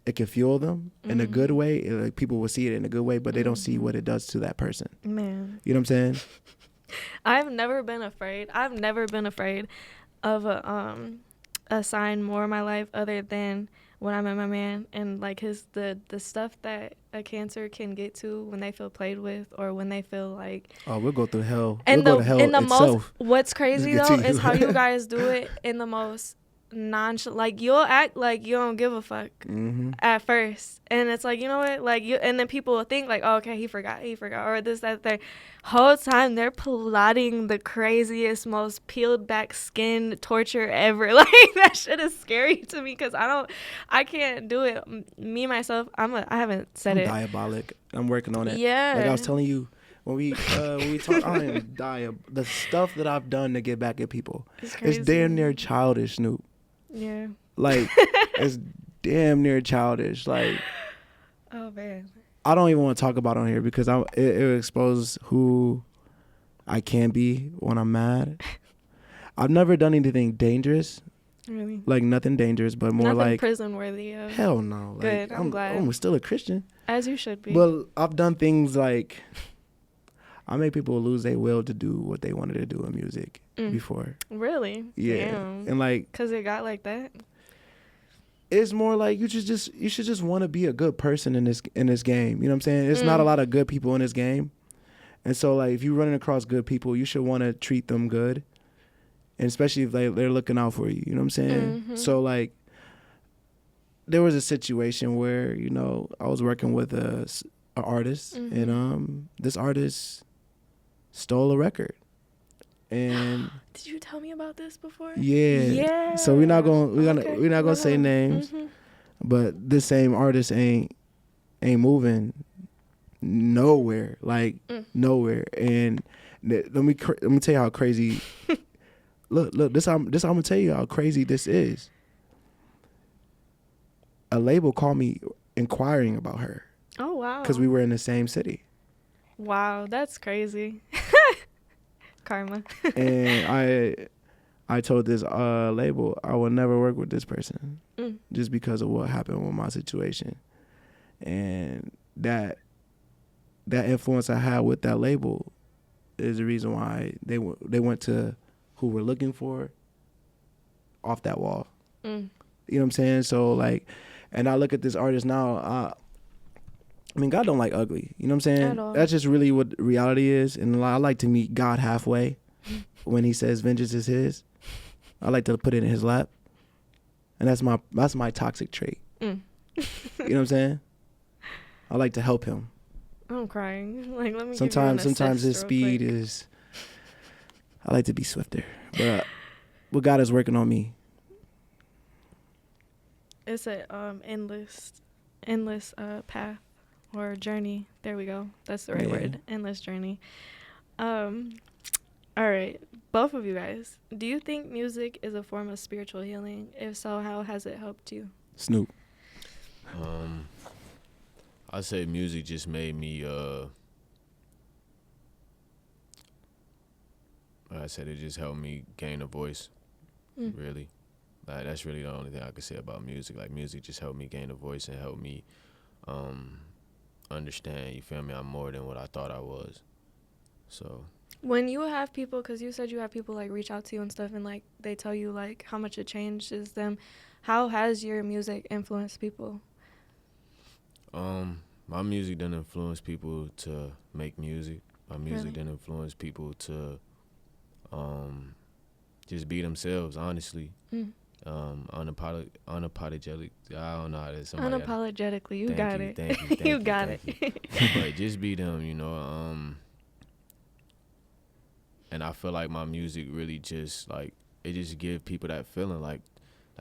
it can fuel them in a good way. Like people will see it in a good way, but they don't see what it does to that person. Man, you know what I'm saying? I've never been afraid of a sign more in my life other than when I met my man and like the stuff that a cancer can get to when they feel played with or when they feel like we'll go through hell. And we'll go to hell itself. What's crazy though is how you guys do it in the most nonchalant. Like you'll act like you don't give a fuck at first, and it's like, you know what, like you, and then people will think like, oh, okay, he forgot, or this, that, third. Whole time they're plotting the craziest, most peeled back skin torture ever. Like that shit is scary to me because I can't do it. Me myself, I haven't said it. Diabolic. I'm working on it. Yeah. Like I was telling you. When we talk, I am the stuff that I've done to get back at people. It's damn near childish, Snoop. Yeah. Like it's damn near childish. Like, oh man. I don't even want to talk about it on here because it will expose who I can be when I'm mad. I've never done anything dangerous. Really? Like nothing dangerous, but more nothing like prison worthy. Hell no. Like, good. I'm glad. I'm still a Christian. As you should be. Well, I've done things like I made people lose their will to do what they wanted to do in music before. Really? Yeah. Damn. And like, cause it got like that. It's more like you should just want to be a good person in this game. You know what I'm saying? It's not a lot of good people in this game, and so like if you're running across good people, you should want to treat them good, and especially if they're looking out for you. You know what I'm saying? So like, there was a situation where I was working with an artist, and this artist stole a record. And did you tell me about this before? Yeah. So we're not gonna say names, but this same artist ain't moving nowhere, like nowhere. And let me tell you how crazy. look. This I'm gonna tell you how crazy this is. A label called me inquiring about her. Oh wow. Because we were in the same city. Wow, that's crazy. Karma. And I told this label I will never work with this person just because of what happened with my situation, and that influence I had with that label is the reason why they went to who we're looking for off that wall. You know what I'm saying? So like, and I look at this artist now. I mean, God don't like ugly. You know what I'm saying? That's just really what reality is. And I like to meet God halfway when he says vengeance is his. I like to put it in his lap. And that's my toxic trait. You know what I'm saying? I like to help him. I'm crying. Like, let me sometimes give you an his speed is, I like to be swifter. But God is working on me. It's a endless path or journey. There we go. That's the right word. Endless journey. All right, both of you guys. Do you think music is a form of spiritual healing? If so, how has it helped you? Snoop. I say music just made me. Like I said, it just helped me gain a voice. Really. Like, that's really the only thing I could say about music. Like, music just helped me gain a voice and helped me understand, you feel me, I'm more than what I thought I was. So when you have people, because you said you have people like reach out to you and stuff and like they tell you like how much it changes them, how has your music influenced people? My music didn't influence people to make music. My music didn't influence people to just be themselves, honestly. Unapologetic. I don't know how to say. Unapologetically, you got it. Thank you. You got it. But just be them, you know. And I feel like my music really just like it just give people that feeling, like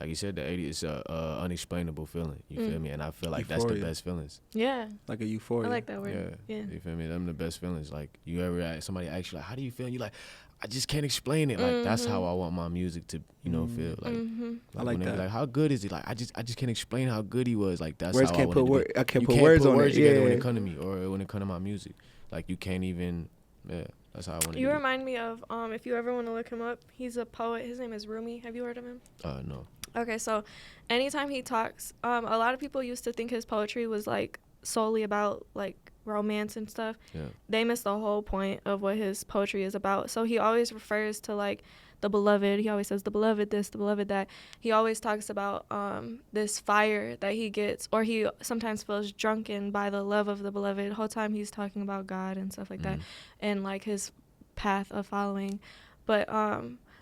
you said, the 80s, it's a unexplainable feeling. You feel me? And I feel like Euphoria. that's the best feelings. Yeah. Like a euphoria. I like that word. Yeah. You feel me? Them the best feelings. Like, you ever somebody asks you like, how do you feel? And you like, I just can't explain it. Like, that's how I want my music to, feel. Like, I like that. Like, how good is he? Like, I just can't explain how good he was. Like, that's words how can't I put want it. I can't put words on it. Together when it come to me or when it come to my music. Like, you can't even. Yeah, that's how I want it. You remind me of if you ever want to look him up, he's a poet. His name is Rumi. Have you heard of him? No. Okay, so anytime he talks, a lot of people used to think his poetry was like solely about like romance and stuff. Yeah. They miss the whole point of what his poetry is about. So he always refers to like the beloved. He always says the beloved this, the beloved that. He always talks about this fire that he gets, or he sometimes feels drunken by the love of the beloved. The whole time he's talking about God and stuff like that, and like his path of following. But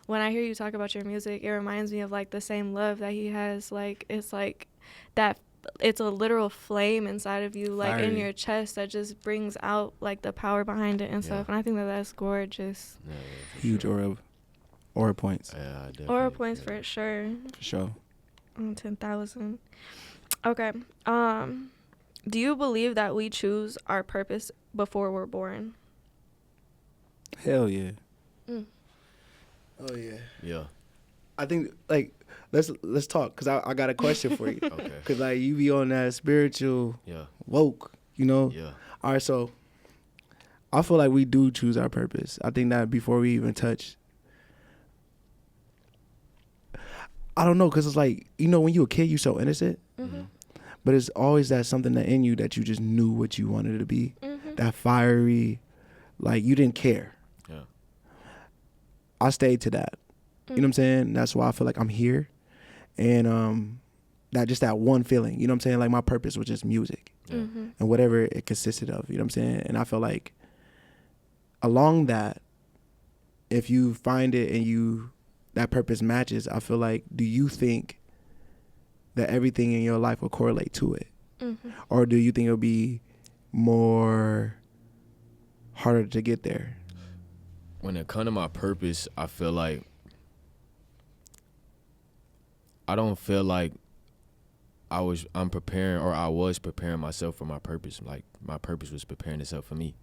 when I hear you talk about your music, it reminds me of like the same love that he has. Like, it's like that. It's a literal flame inside of you, like in your chest, that just brings out like the power behind it and stuff. And I think that that's gorgeous. Yeah, huge sure. aura points. Yeah, definitely. Aura points for sure. For sure. 10,000. Okay. Do you believe that we choose our purpose before we're born? Hell yeah. Oh yeah. Yeah. I think like let's talk, because I got a question for you. Okay. Because like you be on that spiritual woke, you know. Yeah. All right, so I feel like we do choose our purpose. I think that before we even touch, I don't know, because it's like, when you're a kid, you're so innocent. But it's always that something that in you that you just knew what you wanted to be. That fiery, like you didn't care. Yeah. I stayed to that. You know what I'm saying? That's why I feel like I'm here. And that one feeling, you know what I'm saying? Like my purpose was just music. And whatever it consisted of, you know what I'm saying? And I feel like along that, if you find it and that purpose matches, I feel like, do you think that everything in your life will correlate to it? Or do you think it'll be more harder to get there? When it comes to my purpose, I feel like I don't feel like I was preparing myself for my purpose. Like my purpose was preparing itself for me.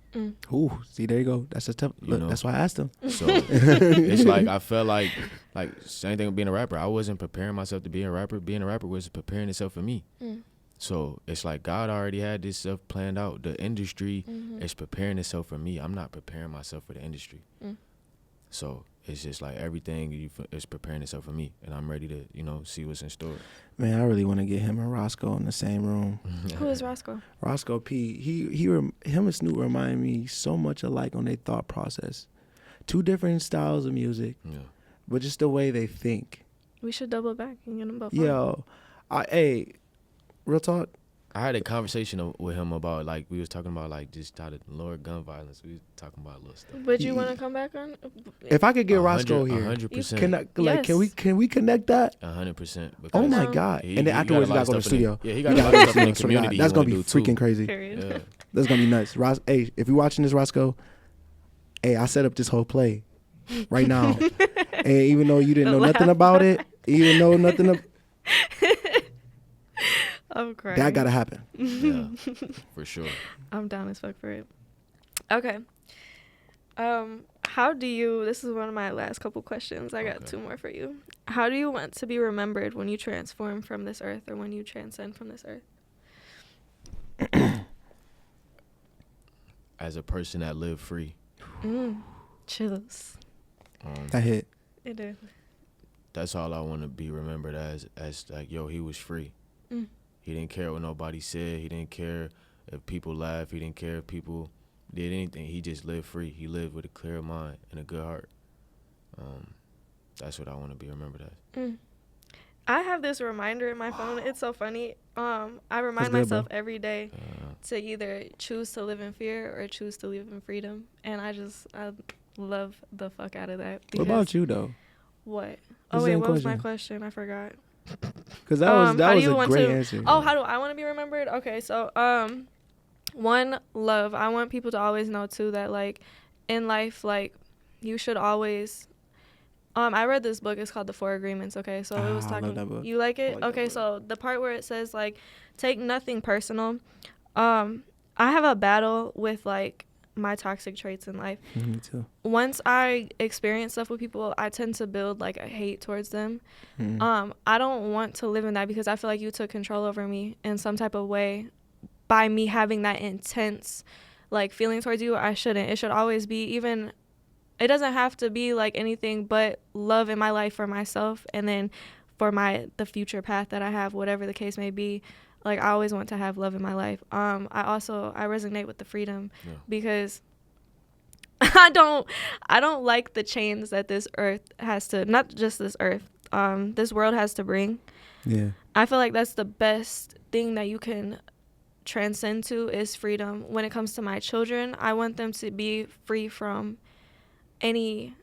Ooh, see, there you go. That's a tough. Look, that's why I asked him. So it's like I felt like same thing with being a rapper. I wasn't preparing myself to be a rapper. Being a rapper was preparing itself for me. So it's like God already had this stuff planned out. The industry is preparing itself for me. I'm not preparing myself for the industry. So it's just like everything is preparing itself for me, and I'm ready to, see what's in store. Man, I really want to get him and Roscoe in the same room. Who is Roscoe? Roscoe P. Him and Snoop remind me so much alike on their thought process. Two different styles of music, but just the way they think. We should double back and get them both. Yo, hey, real talk. I had a conversation with him about, like, we was talking about, like, just how to lower gun violence. We was talking about a little stuff. Would you want to come back on? If I could get Roscoe here, 100%. Can we connect that? 100%. Oh my God! And then afterwards, you gotta go to the studio. Yeah, he got a lot of stuff in the community. That's gonna be freaking crazy. Period. Yeah. That's gonna be nuts. Hey, if you're watching this, Roscoe, hey, I set up this whole play right now. And even though you didn't know nothing about it, I'm crying. that gotta happen. Yeah, for sure. I'm down as fuck for it. Okay. This is one of my last couple questions. I got two more for you. How do you want to be remembered when you transform from this earth, or when you transcend from this earth? As a person that lived free. Chills. That hit. It did. That's all I want to be remembered as like, yo, he was free. He didn't care what nobody said. He didn't care if people laughed. He didn't care if people did anything. He just lived free. He lived with a clear mind and a good heart. That's what I want to be remembered as. I have this reminder in my phone. It's so funny. I remind myself every day to either choose to live in fear or choose to live in freedom. And I love the fuck out of that. What about you, though? What? Oh, wait, what was my question? I forgot. Because that was a great answer. Oh, how do I want to be remembered? Okay, so one, love. I want people to always know too that, like, in life, like, you should always I read this book. It's called The Four Agreements. Okay, so it was talking. I love that book. You like it? Okay, so the part where it says, like, take nothing personal. I have a battle with, like, my toxic traits in life. Me too. Once I experience stuff with people, I tend to build, like, a hate towards them. I don't want to live in that, because I feel like you took control over me in some type of way by me having that intense, like, feeling towards you. I shouldn't. It should always be, even, it doesn't have to be, like, anything but love in my life for myself, and then for the future path that I have, whatever the case may be. Like, I always want to have love in my life. I resonate with the freedom, because I don't like the chains that this earth has to, not just this earth, this world has to bring. Yeah. I feel like that's the best thing that you can transcend to, is freedom. When it comes to my children, I want them to be free from any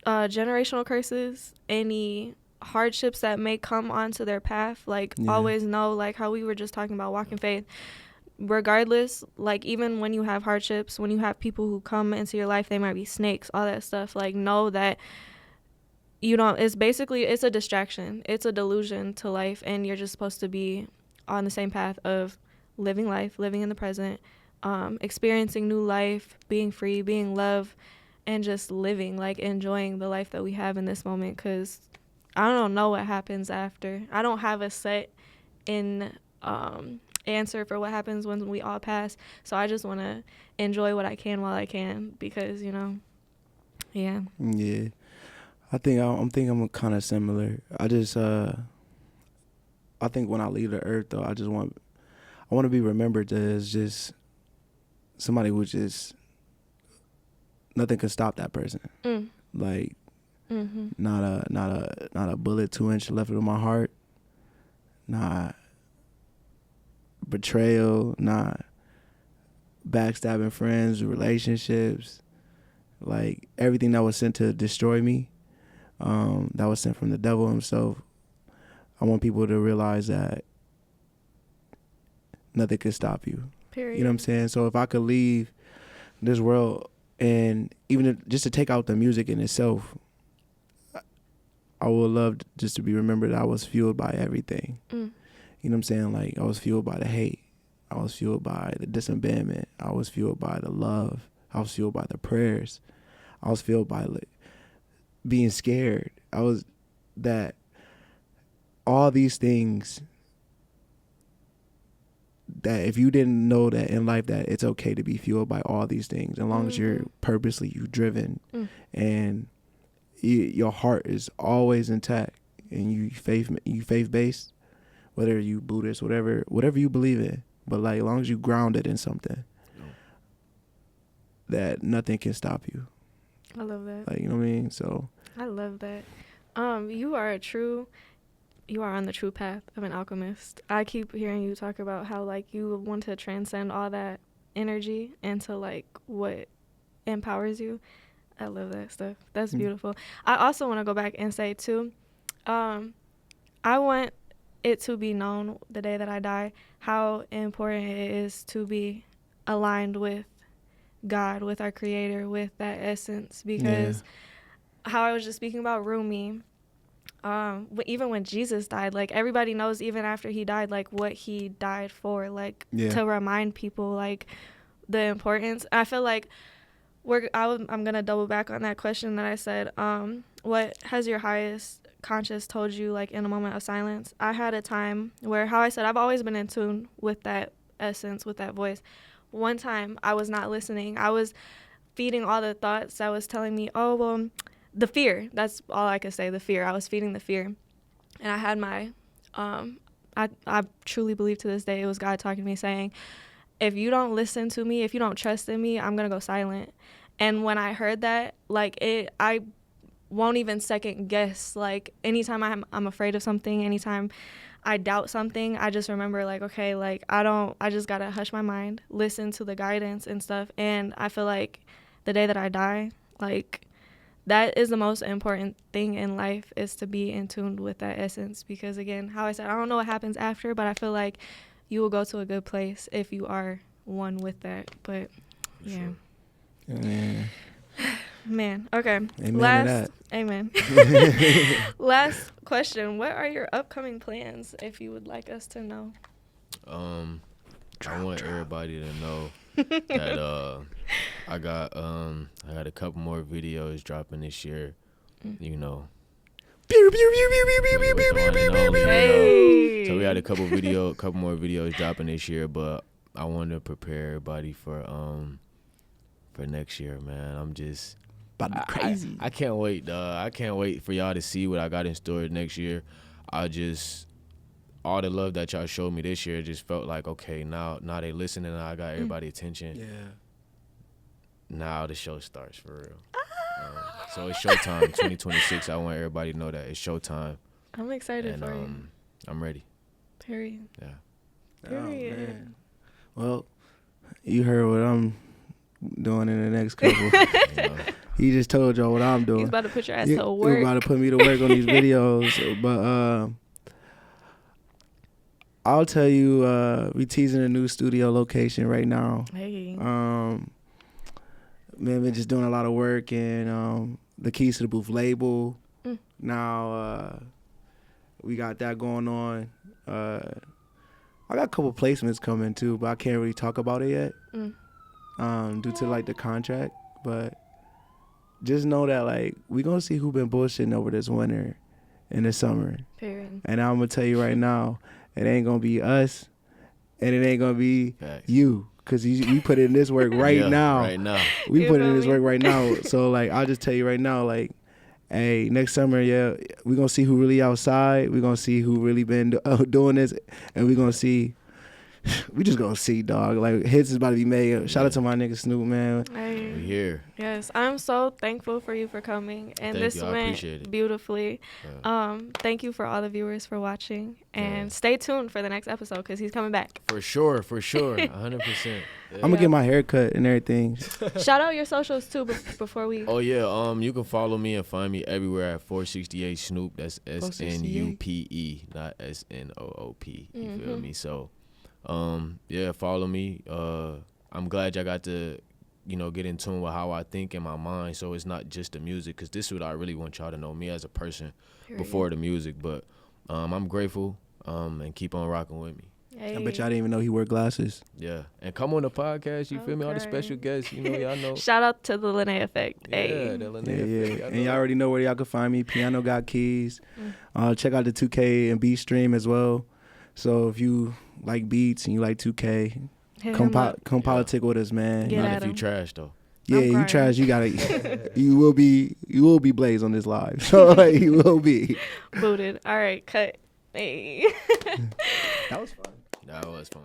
generational curses, any hardships that may come onto their path. Like, always know, like how we were just talking about walking faith, regardless, like, even when you have hardships, when you have people who come into your life, they might be snakes, all that stuff, like, know that it's a distraction, it's a delusion to life, and you're just supposed to be on the same path of living life, living in the present, experiencing new life, being free, being loved, and just living, like, enjoying the life that we have in this moment, because I don't know what happens after. I don't have a set answer for what happens when we all pass. So I just want to enjoy what I can while I can, because, yeah. Yeah. I think I'm kind of similar. I think when I leave the earth, though, I want to be remembered as just somebody who just, nothing can stop that person. Like, not a bullet 2 inch left in my heart, not betrayal, not backstabbing friends, relationships, like everything that was sent to destroy me, that was sent from the devil himself. I want people to realize that nothing can stop you. Period. You know what I'm saying? So if I could leave this world, and even just to take out the music in itself, I would love just to be remembered that I was fueled by everything. You know what I'm saying? Like, I was fueled by the hate. I was fueled by the disabandonment. I was fueled by the love. I was fueled by the prayers. I was fueled by like, being scared. I was that all these things that if you didn't know that in life that it's okay to be fueled by all these things as long as you're purposely you driven and your heart is always intact and you faith based, whether you Buddhist, whatever you believe in, but like as long as you grounded in something that nothing can stop you. I love that. Like, you know what I mean? So I love that. You are on the true path of an alchemist. I keep hearing you talk about how like you want to transcend all that energy into like what empowers you. I love that stuff. That's beautiful. I also want to go back and say too, I want it to be known the day that I die how important it is to be aligned with God, with our creator, with that essence, because how I was just speaking about Rumi, even when Jesus died, like everybody knows even after he died, like what he died for, like to remind people like the importance. I feel like I'm gonna double back on that question that I said. What has your highest conscious told you like in a moment of silence? I had a time where, how I said, I've always been in tune with that essence, with that voice. One time I was not listening. I was feeding all the thoughts that was telling me, oh well, the fear. That's all I could say. The fear. I was feeding the fear, and I had my I truly believe to this day it was God talking to me saying, if you don't listen to me, if you don't trust in me, I'm gonna go silent. And when I heard that, like I won't even second guess. Like anytime I'm afraid of something, anytime I doubt something, I just remember like, okay, like I just gotta hush my mind, listen to the guidance and stuff. And I feel like the day that I die, like that is the most important thing in life, is to be in tune with that essence. Because again, how I said, I don't know what happens after, but I feel like you will go to a good place if you are one with that. But yeah. Sure. Man, okay. Amen Amen. Last question. What are your upcoming plans, if you would like us to know? I want everybody to know that I got a couple more videos dropping this year. You know. Hey. So we had a couple more videos dropping this year, but I want to prepare everybody for next year, man. I'm just about to be crazy. I can't wait, dog. I can't wait for y'all to see what I got in store next year. All the love that y'all showed me this year just felt like, okay, now they listening. I got everybody's attention. Yeah. Now the show starts for real. So it's showtime, 2026. I want everybody to know that it's showtime. I'm excited for you. I'm ready. Period. Yeah. Period. Oh, man. Well, you heard what I'm doing in the next couple. He just told y'all what I'm doing. He's about to put your ass to work. He's about to put me to work on these videos. But I'll tell you, we teasing a new studio location right now. Hey. Man, been just doing a lot of work, and the Keys to the Booth label. Now we got that going on. I got a couple placements coming too, but I can't really talk about it yet due to like the contract. But just know that like we gonna see who been bullshitting over this winter and this summer. Period. And I'm gonna tell you right now, it ain't gonna be us, and it ain't gonna be you. Cause we put in this work right now. Right now. We put in this work right now. So like, I'll just tell you right now, like, hey, next summer, we gonna see who really outside. We gonna see who really been doing this, and we gonna see. We just gonna see, dog. Like hits is about to be made. Shout out to my nigga Snoop, man. Hey. We here. Yes, I'm so thankful for you for coming, and this went beautifully. Yeah. Thank you for all the viewers for watching, and stay tuned for the next episode because he's coming back. For sure, 100%. Yeah. I'm gonna get my hair cut and everything. Shout out your socials too before we. Oh yeah, you can follow me and find me everywhere at 468 Snoop. That's SNUPE, not SNOOP. You feel me? So. Follow me. I'm glad y'all got to, get in tune with how I think in my mind. So it's not just the music, because this is what I really want y'all to know, me as a person before the music. But I'm grateful. and keep on rocking with me. Hey. I bet y'all didn't even know he wore glasses. Yeah, and come on the podcast. You feel me? All the Okay. special guests. You know, y'all know. Shout out to the Lynnae effect. Yeah, Hey. the Lynnae Yeah. effect, And y'all already know where y'all can find me. Piano Got Keys. Check out the 2K and beat stream as well. So if you like beats and you like 2K, Hit come him up. politic with us, man. Get Not at if you him. trash though. Yeah, I'm you crying. trash. You gotta. you will be blazed on this live. So like, you will be. Booted. All right, cut. Hey. That was fun. That was fun.